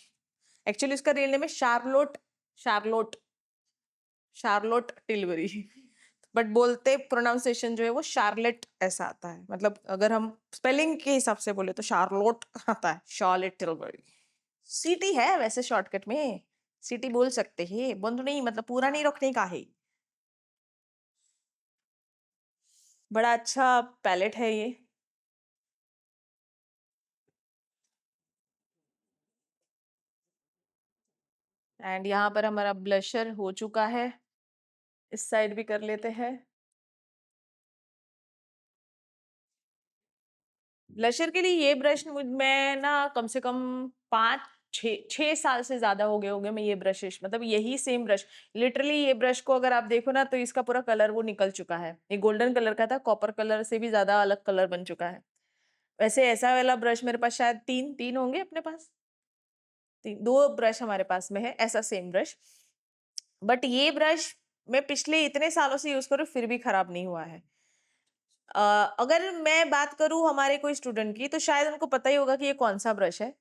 Actually उसका रियल नेम है Charlotte, Charlotte, Charlotte Tilbury. But बोलते प्रोनाउंसिएशन जो है वो शार्लेट ऐसा आता है। मतलब अगर हम स्पेलिंग के हिसाब से बोले तो शार्लोट आता है, शार्लेट टिलबरी। सीटी है वैसे शॉर्टकट में, सीटी बोल सकते हैं, बंद नहीं, मतलब पूरा नहीं रखने का है। बड़ा अच्छा पैलेट है ये। एंड यहाँ पर हमारा ब्लशर हो चुका है, इस साइड भी कर लेते हैं। ब्लशर के लिए ये ब्रश मैं ना कम से कम 5-6 साल से ज्यादा हो गए होंगे मैं ये ब्रशेस, मतलब यही सेम ब्रश। लिटरली ये ब्रश को अगर आप देखो ना तो इसका पूरा कलर वो निकल चुका है। ये गोल्डन कलर का था, कॉपर कलर से भी ज्यादा अलग कलर बन चुका है। वैसे ऐसा वाला ब्रश मेरे पास शायद तीन तीन होंगे अपने पास, तीन दो ब्रश हमारे पास में है ऐसा सेम ब्रश। बट ये ब्रश मैं पिछले इतने सालों से यूज करूँ फिर भी खराब नहीं हुआ है। अ, अगर मैं बात करूँ हमारे कोई स्टूडेंट की, तो शायद उनको पता ही होगा कि ये कौन सा ब्रश है।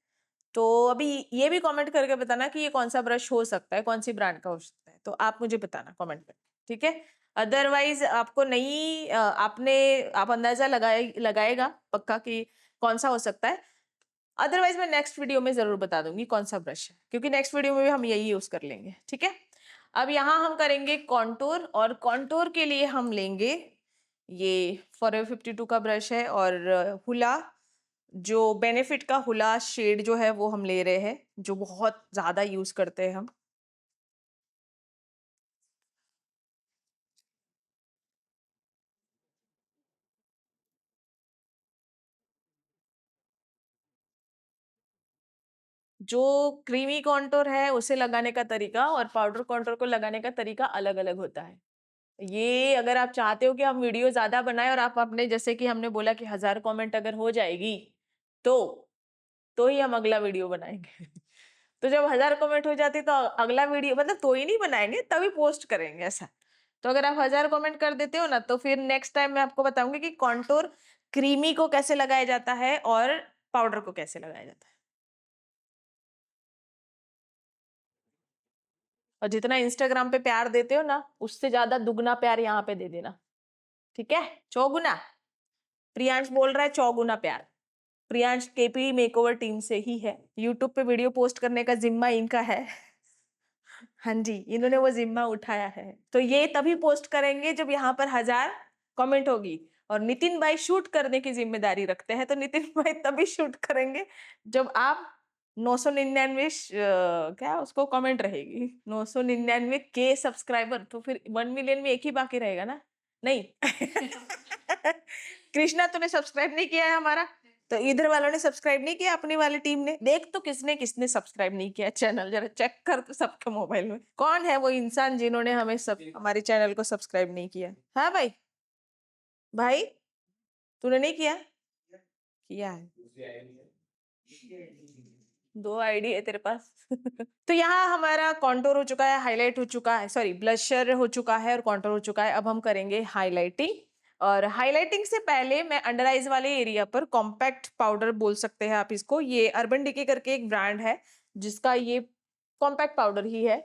तो अभी ये भी कमेंट करके बताना कि ये कौन सा ब्रश हो सकता है, कौन सी ब्रांड का हो सकता है, तो आप मुझे बताना कमेंट में, ठीक है। अदरवाइज आपको नहीं आप अंदाजा लगाएगा पक्का कि कौन सा हो सकता है। अदरवाइज मैं नेक्स्ट वीडियो में जरूर बता दूंगी कौन सा ब्रश है, क्योंकि नेक्स्ट वीडियो में भी हम यही यूज कर लेंगे, ठीक है। अब यहाँ हम करेंगे कॉन्टूर, और कॉन्टूर के लिए हम लेंगे ये फॉरएवर 52 का ब्रश है, और हुला, जो बेनिफिट का हुला शेड जो है वो हम ले रहे हैं, जो बहुत ज्यादा यूज करते हैं हम। जो क्रीमी कॉन्टूर है उसे लगाने का तरीका और पाउडर कॉन्टूर को लगाने का तरीका अलग अलग होता है। ये अगर आप चाहते हो कि हम वीडियो ज्यादा बनाए और आप अपने, जैसे कि हमने बोला कि 1000 कमेंट अगर हो जाएगी तो तो ही हम अगला वीडियो बनाएंगे। तो जब 1000 कमेंट हो जाती तो अगला वीडियो, मतलब तो ही नहीं बनाएंगे, तभी पोस्ट करेंगे ऐसा। तो अगर आप 1000 कमेंट कर देते हो ना, तो फिर नेक्स्ट टाइम मैं आपको बताऊंगी कि कॉन्टूर क्रीमी को कैसे लगाया जाता है और पाउडर को कैसे लगाया जाता है। और जितना इंस्टाग्राम पे प्यार देते हो ना, उससे ज्यादा दुगना प्यार यहाँ पे दे देना, ठीक है, चौगुना। प्रियांश बोल रहा है चौगुना प्यार। प्रियांश केपी मेकओवर टीम से ही है, यूट्यूब पे वीडियो पोस्ट करने का जिम्मा इनका है। हाँ जी, इन्होंने वो जिम्मा उठाया है। तो ये तभी पोस्ट करेंगे जब यहाँ पर 1000 कमेंट होगी। और नितिन भाई शूट करने की जिम्मेदारी रखते हैं, तो नितिन भाई तभी शूट करेंगे जब आप 999 क्या उसको कमेंट रहेगी, 999 के सब्सक्राइबर, तो फिर 1 मिलियन में एक ही बाकी रहेगा ना, नहीं। कृष्णा तूने सब्सक्राइब नहीं किया है हमारा, तो इधर वालों ने सब्सक्राइब नहीं किया, अपनी वाली टीम ने। देख तो किसने किसने सब्सक्राइब नहीं किया चैनल, जरा चेक कर तो सबके मोबाइल में कौन है वो इंसान जिन्होंने हमें सब हमारे चैनल को सब्सक्राइब नहीं किया। हाँ भाई, भाई तूने नहीं किया, किया है, 2 आईडी है तेरे पास। तो यहाँ हमारा कॉन्टूर हो चुका है, हाईलाइट हो चुका है, सॉरी ब्लशर हो चुका है और कॉन्टूर हो चुका है। अब हम करेंगे हाईलाइटिंग। और हाईलाइटिंग से पहले मैं अंडर आइज वाले एरिया पर कॉम्पैक्ट पाउडर बोल सकते हैं आप इसको, ये अर्बन डिके करके एक ब्रांड है जिसका ये कॉम्पैक्ट पाउडर ही है।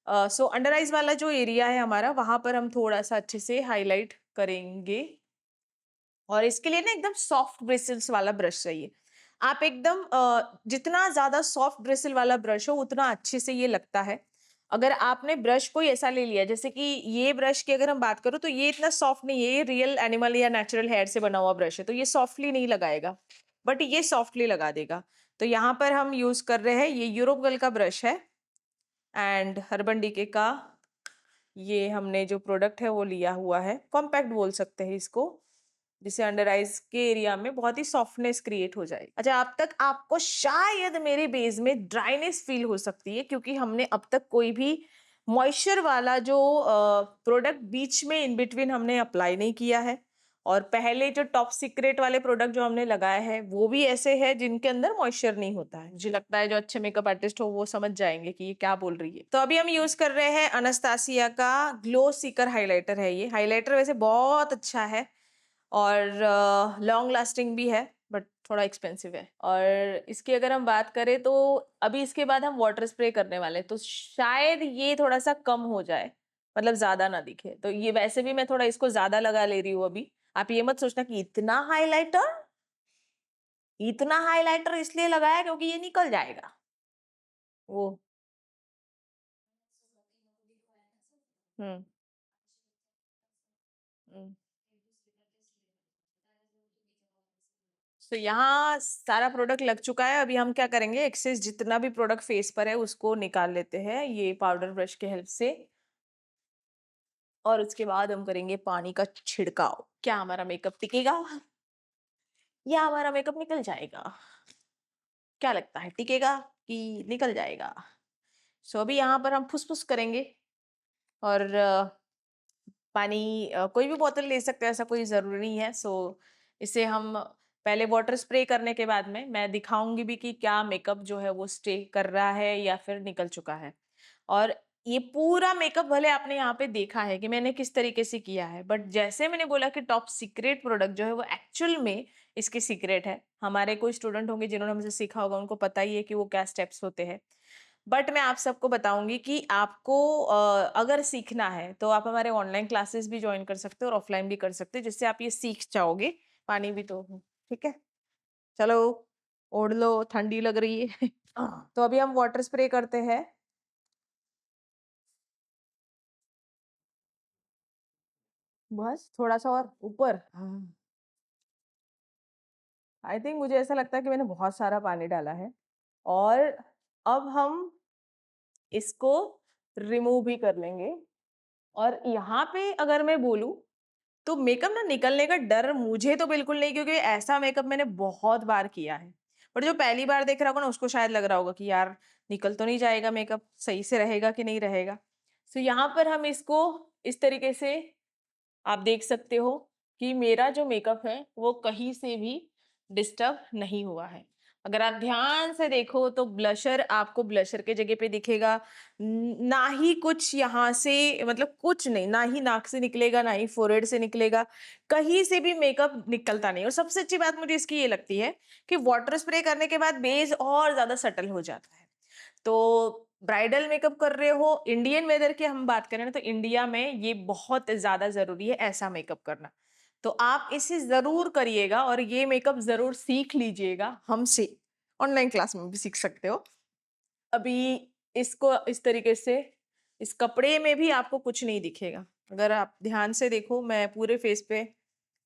सो अंडर आइज वाला जो एरिया है हमारा, वहां पर हम थोड़ा सा अच्छे से हाईलाइट करेंगे। और इसके लिए ना एकदम सॉफ्ट ब्रिसल्स वाला ब्रश चाहिए। आप एकदम जितना ज्यादा सॉफ्ट ब्रिसल वाला ब्रश हो उतना अच्छे से ये लगता है। अगर आपने ब्रश कोई ऐसा ले लिया, जैसे कि ये ब्रश की अगर हम बात करो तो ये इतना सॉफ्ट नहीं है, ये रियल एनिमल या नेचुरल हेयर से बना हुआ ब्रश है, तो ये सॉफ्टली नहीं लगाएगा, बट ये सॉफ्टली लगा देगा। तो यहाँ पर हम यूज कर रहे हैं, ये यूरोप गर्ल का ब्रश है एंड अर्बन डीके का ये हमने जो प्रोडक्ट है वो लिया हुआ है, कॉम्पैक्ट बोल सकते हैं इसको, जिससे अंडर आइज के एरिया में बहुत ही सॉफ्टनेस क्रिएट हो जाएगी। अच्छा, अब तक आपको शायद मेरे बेस में ड्राइनेस फील हो सकती है, क्योंकि हमने अब तक कोई भी मॉइस्चर वाला जो प्रोडक्ट बीच में इन बिटवीन हमने अप्लाई नहीं किया है। और पहले जो टॉप सीक्रेट वाले प्रोडक्ट जो हमने लगाए हैं वो भी ऐसे हैं जिनके अंदर मॉइस्चर नहीं होता है। मुझे लगता है जो अच्छे मेकअप आर्टिस्ट हो वो समझ जाएंगे कि ये क्या बोल रही है। तो अभी हम यूज कर रहे हैं अनस्तासिया का ग्लो सीकर हाइलाइटर है। ये हाइलाइटर वैसे बहुत अच्छा है और लॉन्ग लास्टिंग भी है, बट थोड़ा एक्सपेंसिव है। और इसकी अगर हम बात करें तो अभी इसके बाद हम वाटर स्प्रे करने वाले हैं, तो शायद ये थोड़ा सा कम हो जाए, मतलब ज्यादा ना दिखे। तो ये वैसे भी मैं थोड़ा इसको ज्यादा लगा ले रही हूँ अभी। आप ये मत सोचना कि इतना हाइलाइटर इसलिए लगाया क्योंकि ये निकल जाएगा वो। हम्म। हम्म। तो यहाँ सारा प्रोडक्ट लग चुका है। अभी हम क्या करेंगे, एक्सेस जितना भी प्रोडक्ट फेस पर है उसको निकाल लेते हैं ये पाउडर ब्रश के हेल्प से। और उसके बाद हम करेंगे पानी का छिड़काव। क्या हमारा मेकअप टिकेगा या हमारा मेकअप निकल जाएगा? क्या लगता है, टिकेगा कि निकल जाएगा? सो अभी यहाँ पर हम फुसफुस करेंगे। और पानी कोई भी बोतल ले सकते हैं, ऐसा कोई जरूरी नहीं है। सो इसे हम पहले वाटर स्प्रे करने के बाद में मैं दिखाऊंगी भी कि क्या मेकअप जो है वो स्टे कर रहा है या फिर निकल चुका है। और ये पूरा मेकअप भले आपने यहाँ पे देखा है कि मैंने किस तरीके से किया है, बट जैसे मैंने बोला कि टॉप सीक्रेट प्रोडक्ट जो है वो एक्चुअल में इसकी सीक्रेट है। हमारे कोई स्टूडेंट होंगे जिन्होंने हमसे सीखा होगा, उनको पता ही है कि वो क्या स्टेप्स होते हैं। बट मैं आप सबको बताऊंगी कि आपको अगर सीखना है तो आप हमारे ऑनलाइन क्लासेस भी ज्वाइन कर सकते हो और ऑफलाइन भी कर सकते हो, जिससे आप ये सीख जाओगे। पानी भी तो ठीक है। चलो, ओढ़ लो, ठंडी लग रही है। तो अभी हम वाटर स्प्रे करते हैं। बस थोड़ा सा और ऊपर। आई थिंक मुझे ऐसा लगता है कि मैंने बहुत सारा पानी डाला है। और अब हम इसको रिमूव भी कर लेंगे। और यहाँ पे अगर मैं बोलूं तो मेकअप ना निकलने का डर मुझे तो बिल्कुल नहीं, क्योंकि ऐसा मेकअप मैंने बहुत बार किया है। बट जो पहली बार देख रहा होगा ना उसको शायद लग रहा होगा कि यार निकल तो नहीं जाएगा, मेकअप सही से रहेगा कि नहीं रहेगा। सो यहाँ पर हम इसको इस तरीके से आप देख सकते हो कि मेरा जो मेकअप है वो कहीं से भी डिस्टर्ब नहीं हुआ है। अगर आप ध्यान से देखो तो ब्लशर आपको ब्लशर के जगह पे दिखेगा। ना ही कुछ यहाँ से, मतलब कुछ नहीं, ना ही नाक से निकलेगा ना ही फोrehead से निकलेगा, कहीं से भी मेकअप निकलता नहीं। और सबसे अच्छी बात मुझे इसकी ये लगती है कि वाटर स्प्रे करने के बाद बेस और ज्यादा सटल हो जाता है। तो ब्राइडल मेकअप कर रहे हो, इंडियन वेदर की हम बात करें ना, तो इंडिया में ये बहुत ज्यादा जरूरी है ऐसा मेकअप करना। तो आप इसे जरूर करिएगा और ये मेकअप जरूर सीख लीजिएगा हमसे। ऑनलाइन क्लास में भी सीख सकते हो। अभी इसको इस तरीके से इस कपड़े में भी आपको कुछ नहीं दिखेगा। अगर आप ध्यान से देखो, मैं पूरे फेस पे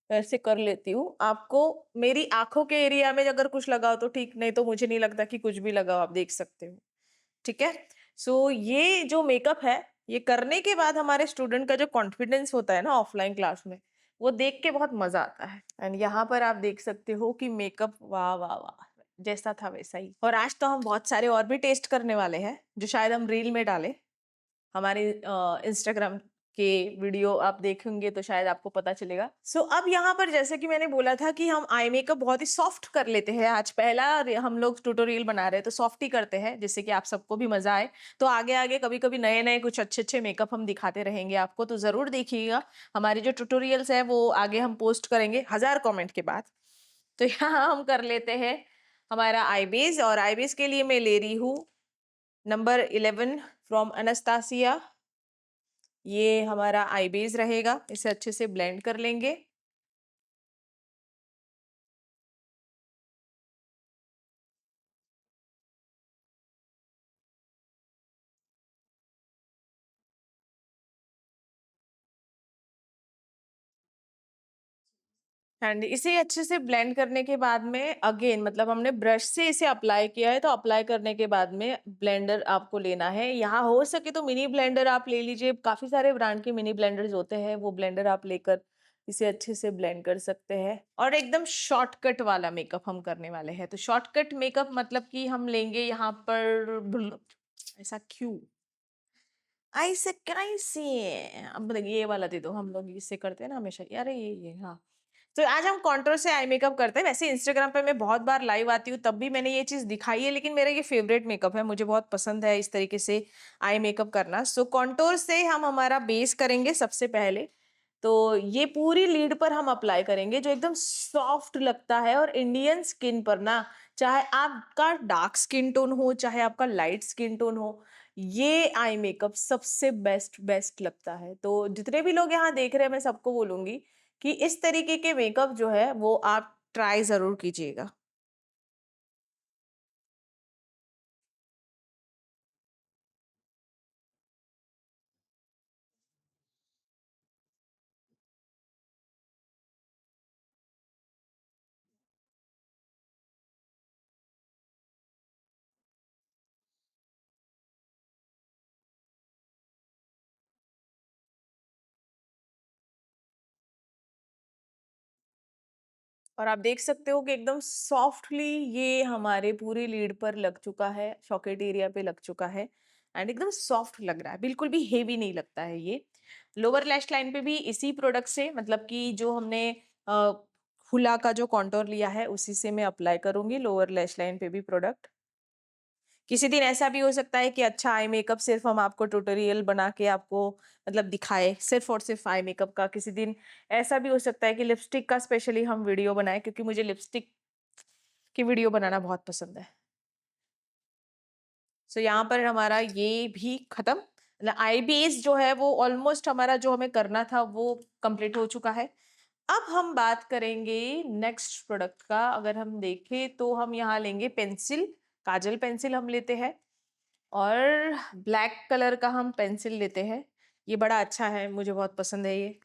ऐसे कर लेती हूँ। आपको मेरी आंखों के एरिया में अगर कुछ लगा हो तो ठीक, नहीं तो मुझे नहीं लगता कि कुछ भी लगा हो, आप देख सकते हो। ठीक है। सो ये जो मेकअप है, ये करने के बाद हमारे स्टूडेंट का जो कॉन्फिडेंस होता है ना ऑफलाइन क्लास में, वो देख के बहुत मजा आता है। एंड यहाँ पर आप देख सकते हो कि मेकअप वाह वाह वाह, जैसा था वैसा ही। और आज तो हम बहुत सारे और भी टेस्ट करने वाले हैं जो शायद हम रील में डालें। हमारे इंस्टाग्राम के वीडियो आप देखेंगे तो शायद आपको पता चलेगा। अब यहाँ पर जैसे कि मैंने बोला था कि हम आई मेकअप बहुत ही सॉफ्ट कर लेते हैं। आज पहला हम लोग ट्यूटोरियल बना रहे हैं तो सॉफ्ट ही करते हैं, जिससे कि आप सबको भी मजा आए। तो आगे आगे कभी कभी नए नए कुछ अच्छे अच्छे मेकअप हम दिखाते रहेंगे आपको, तो जरूर देखिएगा। हमारे जो ट्यूटोरियल्स है वो आगे हम पोस्ट करेंगे 1000 कॉमेंट के बाद। तो यहाँ हम कर लेते हैं हमारा आई बेस। और आई बेस के लिए मैं ले रही हूँ नंबर 11 फ्रॉम अनस्तासिया, ये हमारा आई बेस रहेगा, इसे अच्छे से ब्लेंड कर लेंगे। एंड इसे अच्छे से ब्लेंड करने के बाद में अगेन मतलब हमने ब्रश से इसे अप्लाई किया है, तो अप्लाई करने के बाद में ब्लेंडर आपको लेना है। यहाँ हो सके तो मिनी ब्लेंडर आप ले लीजिए, काफी सारे ब्रांड के मिनी ब्लेंडर्स होते हैं, वो ब्लेंडर आप लेकर इसे अच्छे से ब्लेंड कर सकते हैं। और एकदम शॉर्टकट वाला मेकअप हम करने वाले हैं। तो शॉर्टकट मेकअप मतलब कि हम लेंगे यहाँ पर ऐसा क्यों, ऐसे कैसे, अब ये वाला दे दो, हम लोग इससे करते हैं ना हमेशा, अरे ये हाँ। तो आज हम कॉन्टोर से आई मेकअप करते हैं। वैसे इंस्टाग्राम पे मैं बहुत बार लाइव आती हूँ, तब भी मैंने ये चीज दिखाई है, लेकिन मेरा ये फेवरेट मेकअप है, मुझे बहुत पसंद है इस तरीके से आई मेकअप करना। सो कॉन्टोर से हम हमारा बेस करेंगे सबसे पहले। तो ये पूरी लीड पर हम अप्लाई करेंगे, जो एकदम सॉफ्ट लगता है। और इंडियन स्किन पर ना, चाहे आपका डार्क स्किन टोन हो चाहे आपका लाइट स्किन टोन हो, ये आई मेकअप सबसे बेस्ट बेस्ट लगता है। तो जितने भी लोग यहाँ देख रहे हैं, मैं सबको बोलूंगी कि इस तरीके के मेकअप जो है वो आप ट्राई जरूर कीजिएगा। और आप देख सकते हो कि एकदम सॉफ्टली ये हमारे पूरी लीड पर लग चुका है, सॉकेट एरिया पे लग चुका है। एंड एकदम सॉफ्ट लग रहा है, बिल्कुल भी हेवी नहीं लगता है ये। लोअर लैश लाइन पे भी इसी प्रोडक्ट से, मतलब कि जो हमने अ, हुला का जो कॉन्टोर लिया है उसी से मैं अप्लाई करूंगी लोअर लैश लाइन पे भी प्रोडक्ट। किसी दिन ऐसा भी हो सकता है कि अच्छा आई मेकअप सिर्फ हम आपको ट्यूटोरियल बना के आपको मतलब दिखाए सिर्फ और सिर्फ आई मेकअप का। किसी दिन ऐसा भी हो सकता है कि लिपस्टिक का स्पेशली हम वीडियो बनाएं, क्योंकि मुझे लिपस्टिक की वीडियो बनाना बहुत पसंद है। सो यहाँ पर हमारा ये भी खत्म, मतलब आई बेस जो है वो ऑलमोस्ट हमारा जो हमें करना था वो कंप्लीट हो चुका है। अब हम बात करेंगे नेक्स्ट प्रोडक्ट का। अगर हम देखें तो हम यहाँ लेंगे पेंसिल, काजल पेंसिल हम लेते हैं। और ब्लैक कलर का हम पेंसिल लेते हैं। ये बड़ा अच्छा है, मुझे बहुत पसंद है ये।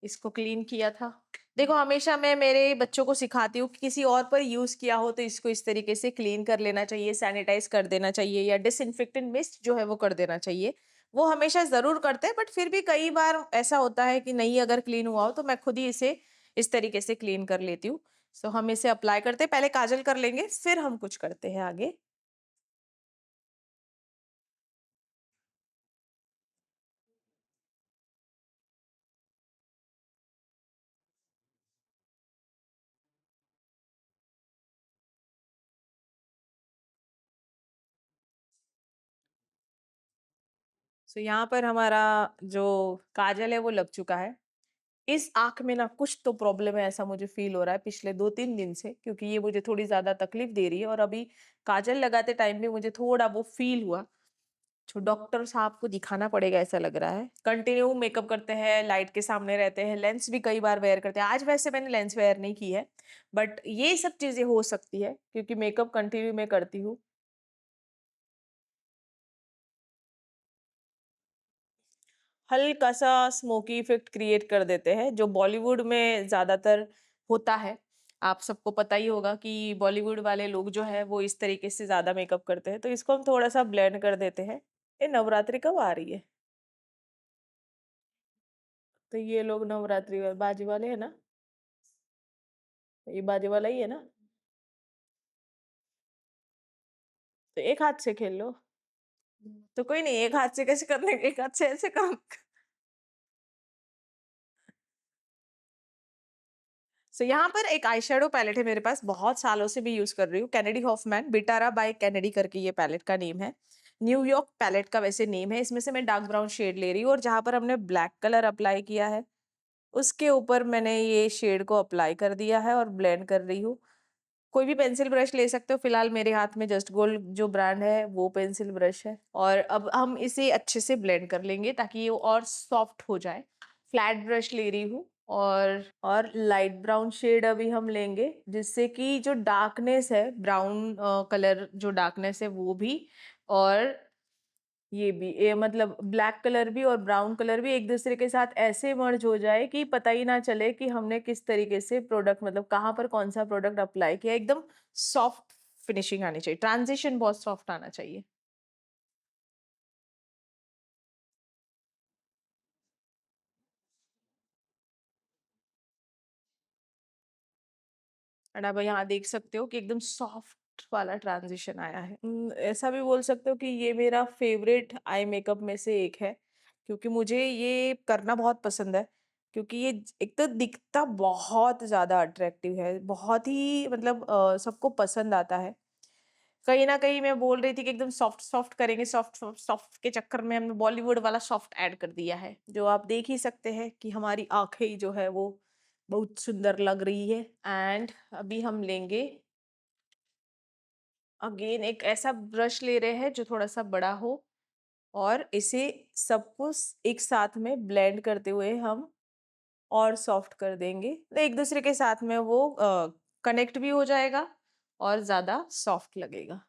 इसको क्लीन किया था। देखो हमेशा मैं मेरे बच्चों को सिखाती हूँ कि किसी और पर यूज किया हो तो इसको इस तरीके से क्लीन कर लेना चाहिए, सैनिटाइज कर देना चाहिए, या डिसइंफेक्टेंट मिस्ट जो है वो कर देना चाहिए। वो हमेशा जरूर करते हैं, बट फिर भी कई बार ऐसा होता है कि नहीं अगर क्लीन हुआ हो, तो मैं खुद ही इसे इस तरीके से क्लीन कर लेती हूँ। सो हम इसे अप्लाई करते हैं, पहले काजल कर लेंगे फिर हम कुछ करते हैं आगे। सो यहाँ पर हमारा जो काजल है वो लग चुका है। इस आंख में ना कुछ तो प्रॉब्लम है, ऐसा मुझे फील हो रहा है पिछले 2-3 दिन से, क्योंकि ये मुझे थोड़ी ज्यादा तकलीफ दे रही है। और अभी काजल लगाते टाइम भी मुझे थोड़ा वो फील हुआ। तो डॉक्टर साहब को दिखाना पड़ेगा ऐसा लग रहा है। कंटिन्यू मेकअप करते हैं, लाइट के सामने रहते हैं, लेंस भी कई बार वेयर करते हैं। आज वैसे मैंने लेंस वेयर नहीं की है, बट ये सब चीजें हो सकती है क्योंकि मेकअप कंटिन्यू मैं करती हूँ। हल्का सा स्मोकी इफेक्ट क्रिएट कर देते हैं, जो बॉलीवुड में ज्यादातर होता है। आप सबको पता ही होगा कि बॉलीवुड वाले लोग जो है वो इस तरीके से ज्यादा मेकअप करते हैं, तो इसको हम थोड़ा सा ब्लेंड कर देते हैं। ये नवरात्रि कब आ रही है? तो ये लोग नवरात्रि बाजी वाले है ना, ये बाजी वाला ही है ना, तो एक हाथ से खेल लो। तो कोई नहीं, एक हाथ से कैसे कर लेंगे, एक हाथ से ऐसे काम। सो यहाँ पर एक आई शेडो पैलेट है मेरे पास, बहुत सालों से भी यूज कर रही हूँ। कैनेडी हॉफमैन बिटारा बाय कैनेडी करके ये पैलेट का नेम है। न्यूयॉर्क पैलेट का वैसे नेम है। इसमें से मैं डार्क ब्राउन शेड ले रही हूँ, और जहां पर हमने ब्लैक कलर अप्लाई किया है उसके ऊपर मैंने ये शेड को अप्लाई कर दिया है और ब्लेंड कर रही हूँ। कोई भी पेंसिल ब्रश ले सकते हो, फिलहाल मेरे हाथ में जस्ट गोल्ड जो ब्रांड है वो पेंसिल ब्रश है। और अब हम इसे अच्छे से ब्लेंड कर लेंगे ताकि ये और सॉफ्ट हो जाए। फ्लैट ब्रश ले रही हूँ और लाइट ब्राउन शेड अभी हम लेंगे, जिससे कि जो डार्कनेस है, ब्राउन कलर जो डार्कनेस है वो भी, और ये भी, ये मतलब ब्लैक कलर भी और ब्राउन कलर भी एक दूसरे के साथ ऐसे मर्ज हो जाए कि पता ही ना चले कि हमने किस तरीके से प्रोडक्ट, मतलब कहाँ पर कौन सा प्रोडक्ट अप्लाई किया। एकदम सॉफ्ट फिनिशिंग आनी चाहिए, ट्रांजिशन बहुत सॉफ्ट आना चाहिए। एंड आप यहाँ देख सकते हो कि एकदम सॉफ्ट वाला ट्रांजिशन आया है। ऐसा भी बोल सकते हो कि ये मेरा फेवरेट आई मेकअप में से एक है, क्योंकि मुझे ये करना बहुत पसंद है। क्योंकि ये एक तो दिखता बहुत ज्यादा अट्रैक्टिव है, बहुत ही मतलब सबको पसंद आता है। कहीं ना कहीं मैं बोल रही थी कि एकदम सॉफ्ट सॉफ्ट करेंगे, सॉफ्ट सॉफ्ट सॉफ्ट के चक्कर में हमने बॉलीवुड वाला सॉफ्ट ऐड कर दिया है, जो आप देख ही सकते हैं कि हमारी आंखें जो है वो बहुत सुंदर लग रही है। एंड अभी हम लेंगे अगेन एक ऐसा ब्रश ले रहे हैं जो थोड़ा सा बड़ा हो, और इसे सब कुछ एक साथ में ब्लेंड करते हुए हम और सॉफ्ट कर देंगे, तो एक दूसरे के साथ में वो कनेक्ट भी हो जाएगा और ज्यादा सॉफ्ट लगेगा।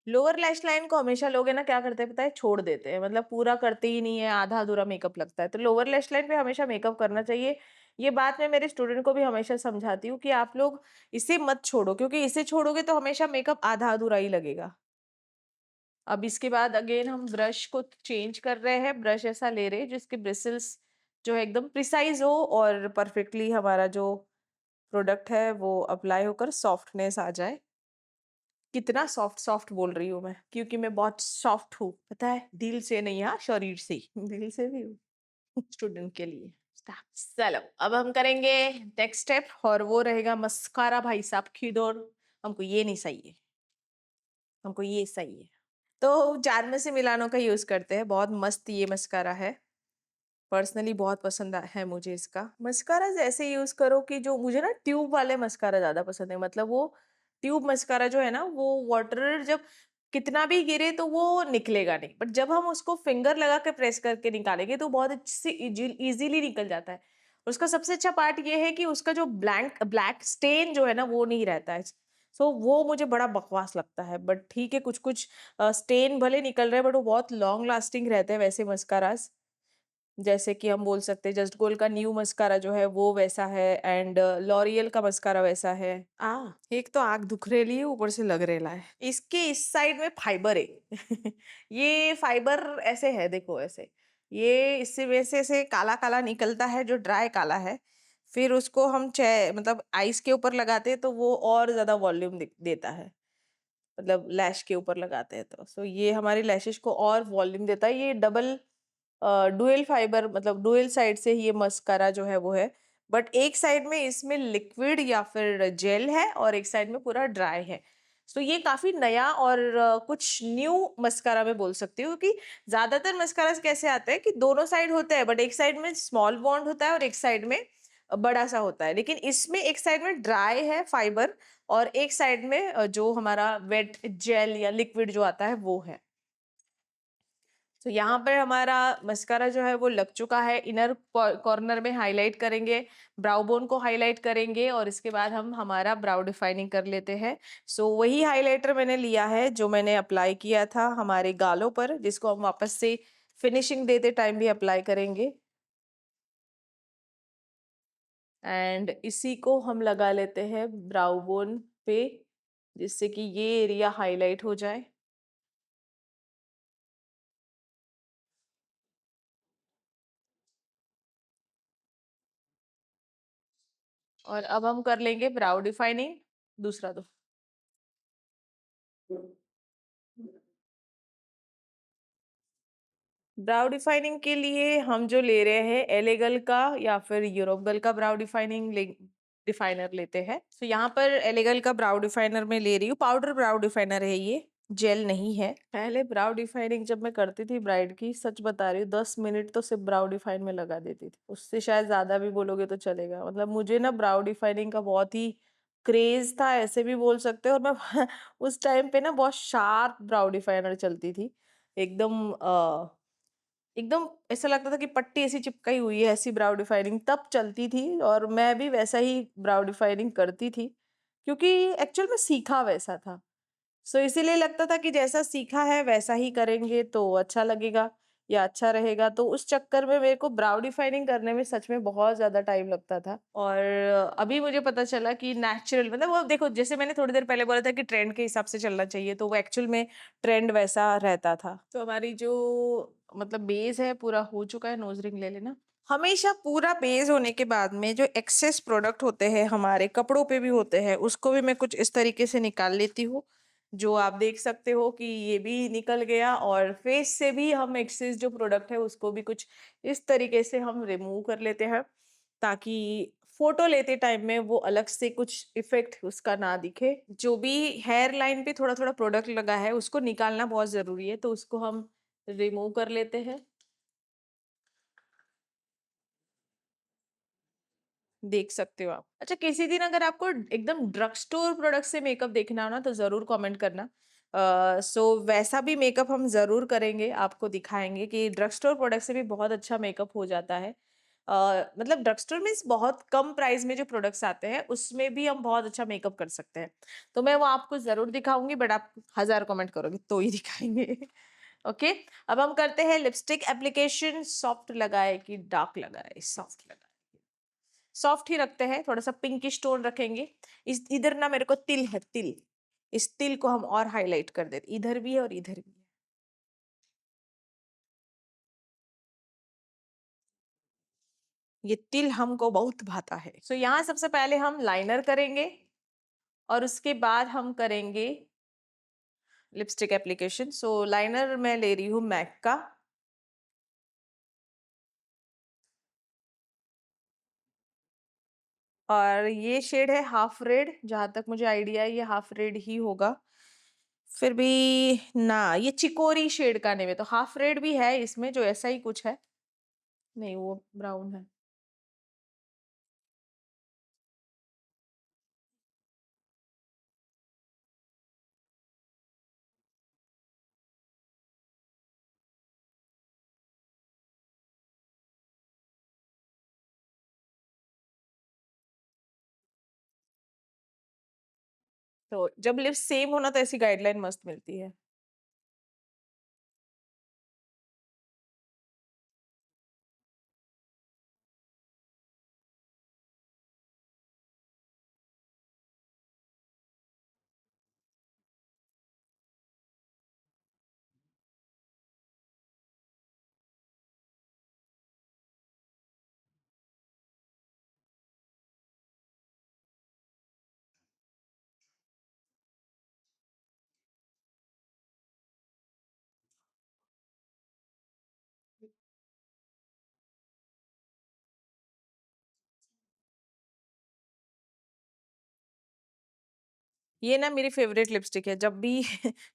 लोअर लैश लाइन को हमेशा लोग है ना क्या करते हैं पता है, छोड़ देते हैं, मतलब पूरा करते ही नहीं है, आधा अधूरा मेकअप लगता है। तो लोअर लैश लाइन पे हमेशा मेकअप करना चाहिए। ये बात मैं मेरे स्टूडेंट को भी हमेशा समझाती हूँ कि आप लोग इसे मत छोड़ो, क्योंकि इसे छोड़ोगे तो हमेशा मेकअप आधा अधूरा ही लगेगा। अब इसके बाद अगेन हम ब्रश को चेंज कर रहे हैं, ब्रश ऐसा ले रहे हैं जिसके ब्रिसल्स जो है एकदम प्रिसाइज हो और परफेक्टली हमारा जो प्रोडक्ट है वो अप्लाई होकर सॉफ्टनेस आ जाए। कितना सॉफ्ट सॉफ्ट बोल रही हूँ मैं, क्योंकि मैं बहुत सॉफ्ट हूँ, पता है, दिल से नहीं, हाँ शरीर से दिल से भी हूँ स्टूडेंट के लिए। चलो अब हम करेंगे नेक्स्ट स्टेप, और वो रहेगा मस्कारा। भाई साहब की दौड़, हमको ये नहीं सही है, हमको ये सही है। तो चार में से मिलानो का यूज करते हैं, बहुत मस्त ये मस्कारा है, पर्सनली बहुत पसंद है मुझे इसका। मस्कारा ऐसे यूज करो कि जो मुझे ना ट्यूब वाले मस्कारा ज्यादा पसंद है, मतलब वो ट्यूब मस्कारा जो है ना वो वाटर जब कितना भी गिरे तो वो निकलेगा नहीं, बट जब हम उसको फिंगर लगा के प्रेस करके निकालेंगे तो बहुत अच्छे से इजीली निकल जाता है। उसका सबसे अच्छा पार्ट ये है कि उसका जो ब्लैंक ब्लैक स्टेन जो है ना वो नहीं रहता है। सो वो मुझे बड़ा बकवास लगता है, बट ठीक है, कुछ कुछ स्टेन भले निकल रहे हैं बट वो बहुत लॉन्ग लास्टिंग रहते हैं वैसे मस्कारास। जैसे कि हम बोल सकते हैं जस्ट गोल्ड का न्यू मस्कारा जो है वो वैसा है, एंड लॉरियल का मस्कारा वैसा है। एक तो आग दुख रेली है, ऊपर से लग रेला है। इसके इस साइड में फाइबर है ये फाइबर ऐसे है, देखो ऐसे, ये इससे वैसे से काला काला निकलता है, जो ड्राई काला है। फिर उसको हम मतलब आइस के ऊपर लगाते हैं तो वो और ज्यादा वॉल्यूम देता है, मतलब लैश के ऊपर लगाते हैं तो सो ये हमारी लैशेस को और वॉल्यूम देता है। ये डबल डुअल फाइबर, मतलब डुअल साइड से ही ये मस्कारा जो है वो है, बट एक साइड में इसमें लिक्विड या फिर जेल है और एक साइड में पूरा ड्राई है। सो ये काफी नया और कुछ न्यू मस्कारा में बोल सकती हूँ, क्योंकि ज्यादातर मस्कारा कैसे आते हैं कि दोनों साइड होते हैं, बट एक साइड में स्मॉल बॉन्ड होता है और एक साइड में बड़ा सा होता है, लेकिन इसमें एक साइड में ड्राई है फाइबर और एक साइड में जो हमारा वेट जेल या लिक्विड जो आता है वो है। तो यहाँ पर हमारा मस्कारा जो है वो लग चुका है, इनर कॉर्नर में हाईलाइट करेंगे, ब्राउ बोन को हाईलाइट करेंगे और इसके बाद हम हमारा ब्राउ डिफाइनिंग कर लेते हैं। सो वही हाईलाइटर मैंने लिया है जो मैंने अप्लाई किया था हमारे गालों पर, जिसको हम वापस से फिनिशिंग देते टाइम भी अप्लाई करेंगे। एंड इसी को हम लगा लेते हैं ब्राउ बोन पे, जिससे कि ये एरिया हाईलाइट हो जाए। और अब हम कर लेंगे ब्राउ डिफाइनिंग, दूसरा दो। ब्राउ डिफाइनिंग के लिए हम जो ले रहे हैं एलेगल का या फिर यूरोपगल का ब्राउ डिफाइनर लेते हैं। तो यहाँ पर एलेगल का ब्राउ डिफाइनर में ले रही हूँ, पाउडर ब्राउ डिफाइनर है ये। जेल नहीं है। पहले ब्राउ डिफाइनिंग जब मैं करती थी ब्राइड की, सच बता रही हूँ, 10 मिनट तो सिर्फ ब्राउ डिफाइन में लगा देती थी। उससे शायद ज्यादा भी बोलोगे तो चलेगा। मतलब मुझे ना ब्राउ डिफाइनिंग का बहुत ही क्रेज था, ऐसे भी बोल सकते हो। और मैं उस टाइम पे ना बहुत शार्प ब्राउ डिफाइनर चलती थी, एकदम एकदम ऐसा लगता था कि पट्टी ऐसी चिपकाई हुई है, ऐसी ब्राउ डिफाइनिंग तब चलती थी। और मैं भी वैसा ही ब्राउ डिफाइनिंग करती थी, क्योंकि एक्चुअल में सीखा वैसा था। सो इसीलिए लगता था कि जैसा सीखा है वैसा ही करेंगे तो अच्छा लगेगा या अच्छा रहेगा। तो उस चक्कर में मेरे को ब्राउ डिफाइनिंग करने में सच में बहुत ज्यादा टाइम लगता था। और अभी मुझे पता चला कि नेचुरल, मतलब वो देखो, जैसे मैंने थोड़ी देर पहले बोला था कि ट्रेंड के हिसाब से चलना चाहिए, तो वो एक्चुअल में ट्रेंड वैसा रहता था। तो हमारी जो मतलब बेस है पूरा हो चुका है। नोज रिंग ले लेना। हमेशा पूरा बेस होने के बाद में जो एक्सेस प्रोडक्ट होते हैं हमारे कपड़ों पे भी होते हैं, उसको भी मैं कुछ इस तरीके से निकाल लेती हूँ। जो आप देख सकते हो कि ये भी निकल गया। और फेस से भी हम एक्सेस जो प्रोडक्ट है उसको भी कुछ इस तरीके से हम रिमूव कर लेते हैं, ताकि फोटो लेते टाइम में वो अलग से कुछ इफेक्ट उसका ना दिखे। जो भी हेयर लाइन पे थोड़ा थोड़ा प्रोडक्ट लगा है उसको निकालना बहुत जरूरी है, तो उसको हम रिमूव कर लेते हैं। देख सकते हो आप। अच्छा, किसी दिन अगर आपको एकदम ड्रग स्टोर प्रोडक्ट से मेकअप देखना हो ना, तो जरूर कमेंट करना। सो वैसा भी मेकअप हम जरूर करेंगे, आपको दिखाएंगे कि ड्रग स्टोर प्रोडक्ट से भी बहुत अच्छा मेकअप हो जाता है। मतलब ड्रग स्टोर मीन्स बहुत कम प्राइस में जो प्रोडक्ट्स आते हैं उसमें भी हम बहुत अच्छा मेकअप कर सकते हैं। तो मैं वो आपको जरूर दिखाऊंगी, बट आप 1000 कमेंट करोगे तो ही दिखाएंगे। ओके। अब हम करते हैं लिपस्टिक एप्लीकेशन। सॉफ्ट लगाए कि डार्क लगाए? सॉफ्ट लगाए। सॉफ्ट ही रखते हैं, थोड़ा सा पिंकिश टोन रखेंगे। इस इधर ना मेरे को तिल है, तिल। इस तिल को हम और हाईलाइट कर देते, इधर भी है और इधर भी है। ये तिल हमको बहुत भाता है। सो यहाँ सबसे पहले हम लाइनर करेंगे और उसके बाद हम करेंगे लिपस्टिक एप्लीकेशन। सो लाइनर मैं ले रही हूँ मैक का। और ये शेड है हाफ रेड, जहां तक मुझे आइडिया है ये हाफ रेड ही होगा। फिर भी ना, ये चिकोरी शेड का नहीं है, तो हाफ रेड भी है इसमें जो ऐसा ही कुछ है। नहीं, वो ब्राउन है। तो जब लिप्स सेम होना तो ऐसी गाइडलाइन मस्त मिलती है। ये ना मेरी फेवरेट लिपस्टिक है। जब भी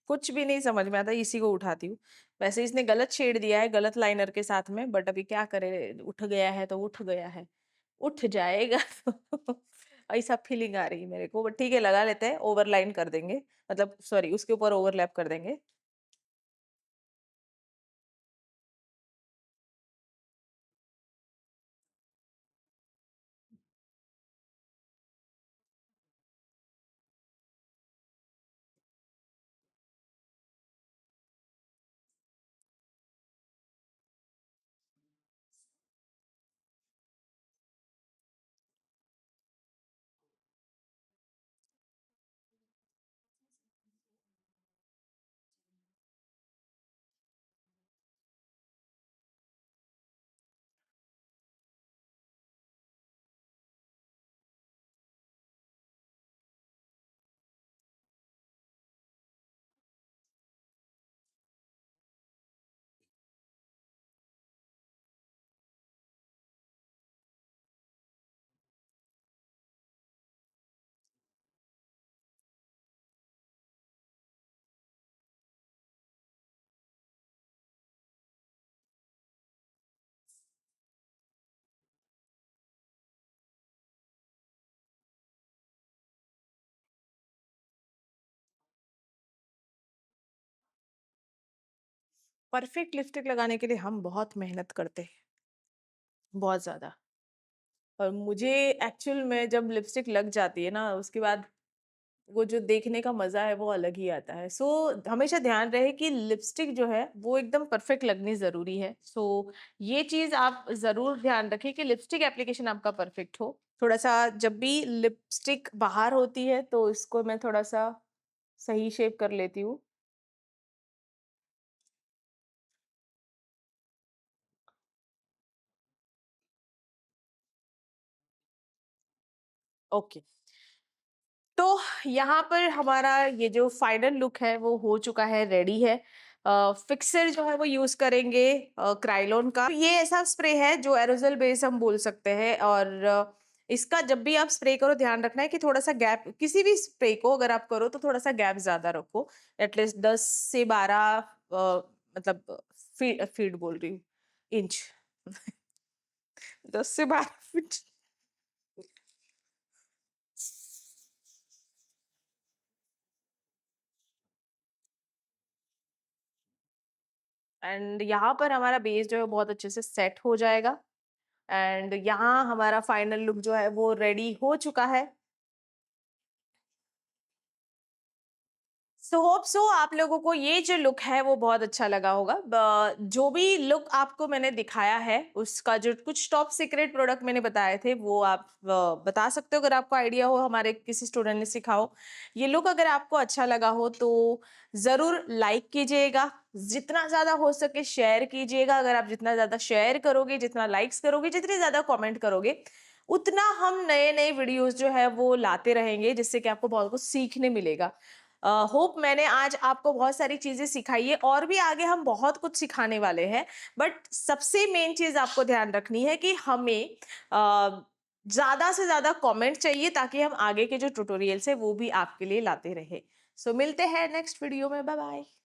कुछ भी नहीं समझ में आता इसी को उठाती हूँ। वैसे इसने गलत शेड दिया है गलत लाइनर के साथ में, बट अभी क्या करे, उठ गया है तो उठ गया है, उठ जाएगा। तो ऐसा फीलिंग आ रही है मेरे को, बट ठीक है, लगा लेते हैं। ओवरलाइन कर देंगे, मतलब सॉरी, उसके ऊपर ओवरलैप कर देंगे। परफेक्ट लिपस्टिक लगाने के लिए हम बहुत मेहनत करते हैं, बहुत ज़्यादा। और मुझे एक्चुअल में जब लिपस्टिक लग जाती है ना, उसके बाद वो जो देखने का मज़ा है वो अलग ही आता है। सो हमेशा ध्यान रहे कि लिपस्टिक जो है वो एकदम परफेक्ट लगनी ज़रूरी है। सो ये चीज़ आप ज़रूर ध्यान रखें कि लिपस्टिक एप्लीकेशन आपका परफेक्ट हो। थोड़ा-सा जब भी लिपस्टिक बाहर होती है तो इसको मैं थोड़ा-सा सही शेप कर लेती हूँ। ओके। तो यहाँ पर हमारा ये जो फाइनल लुक है वो हो चुका है, रेडी है। फिक्सर जो है वो यूज करेंगे क्राइलोन का। ये ऐसा स्प्रे है जो एरोजल बेस हम बोल सकते हैं। और इसका जब भी आप स्प्रे करो ध्यान रखना है कि थोड़ा सा गैप, किसी भी स्प्रे को अगर आप करो तो थोड़ा सा गैप ज्यादा रखो। एटलीस्ट 10 से 12 मतलब फीट फीट बोल रही हूँ, इंच। 10 से 12 फीट। एंड यहाँ पर हमारा बेस जो है बहुत अच्छे से सेट हो जाएगा। एंड यहाँ हमारा फाइनल लुक जो है वो रेडी हो चुका है। सो होप सो आप लोगों को ये जो लुक है वो बहुत अच्छा लगा होगा। जो भी लुक आपको मैंने दिखाया है उसका जो कुछ टॉप सीक्रेट प्रोडक्ट मैंने बताए थे वो आप बता सकते हो अगर आपको आइडिया हो, हमारे किसी स्टूडेंट ने सिखाओ। ये लुक अगर आपको अच्छा लगा हो तो जरूर लाइक कीजिएगा, जितना ज्यादा हो सके शेयर कीजिएगा। अगर आप जितना ज्यादा शेयर करोगे, जितना लाइक्स करोगे, जितने ज्यादा कमेंट करोगे, उतना हम नए नए वीडियोस जो है वो लाते रहेंगे, जिससे कि आपको बहुत कुछ सीखने मिलेगा। होप मैंने आज आपको बहुत सारी चीजें सिखाई है, और भी आगे हम बहुत कुछ सिखाने वाले हैं। बट सबसे मेन चीज आपको ध्यान रखनी है कि हमें ज्यादा से ज्यादा कमेंट चाहिए ताकि हम आगे के जो ट्यूटोरियल्स है वो भी आपके लिए लाते रहे। सो मिलते हैं नेक्स्ट वीडियो में। Bye bye.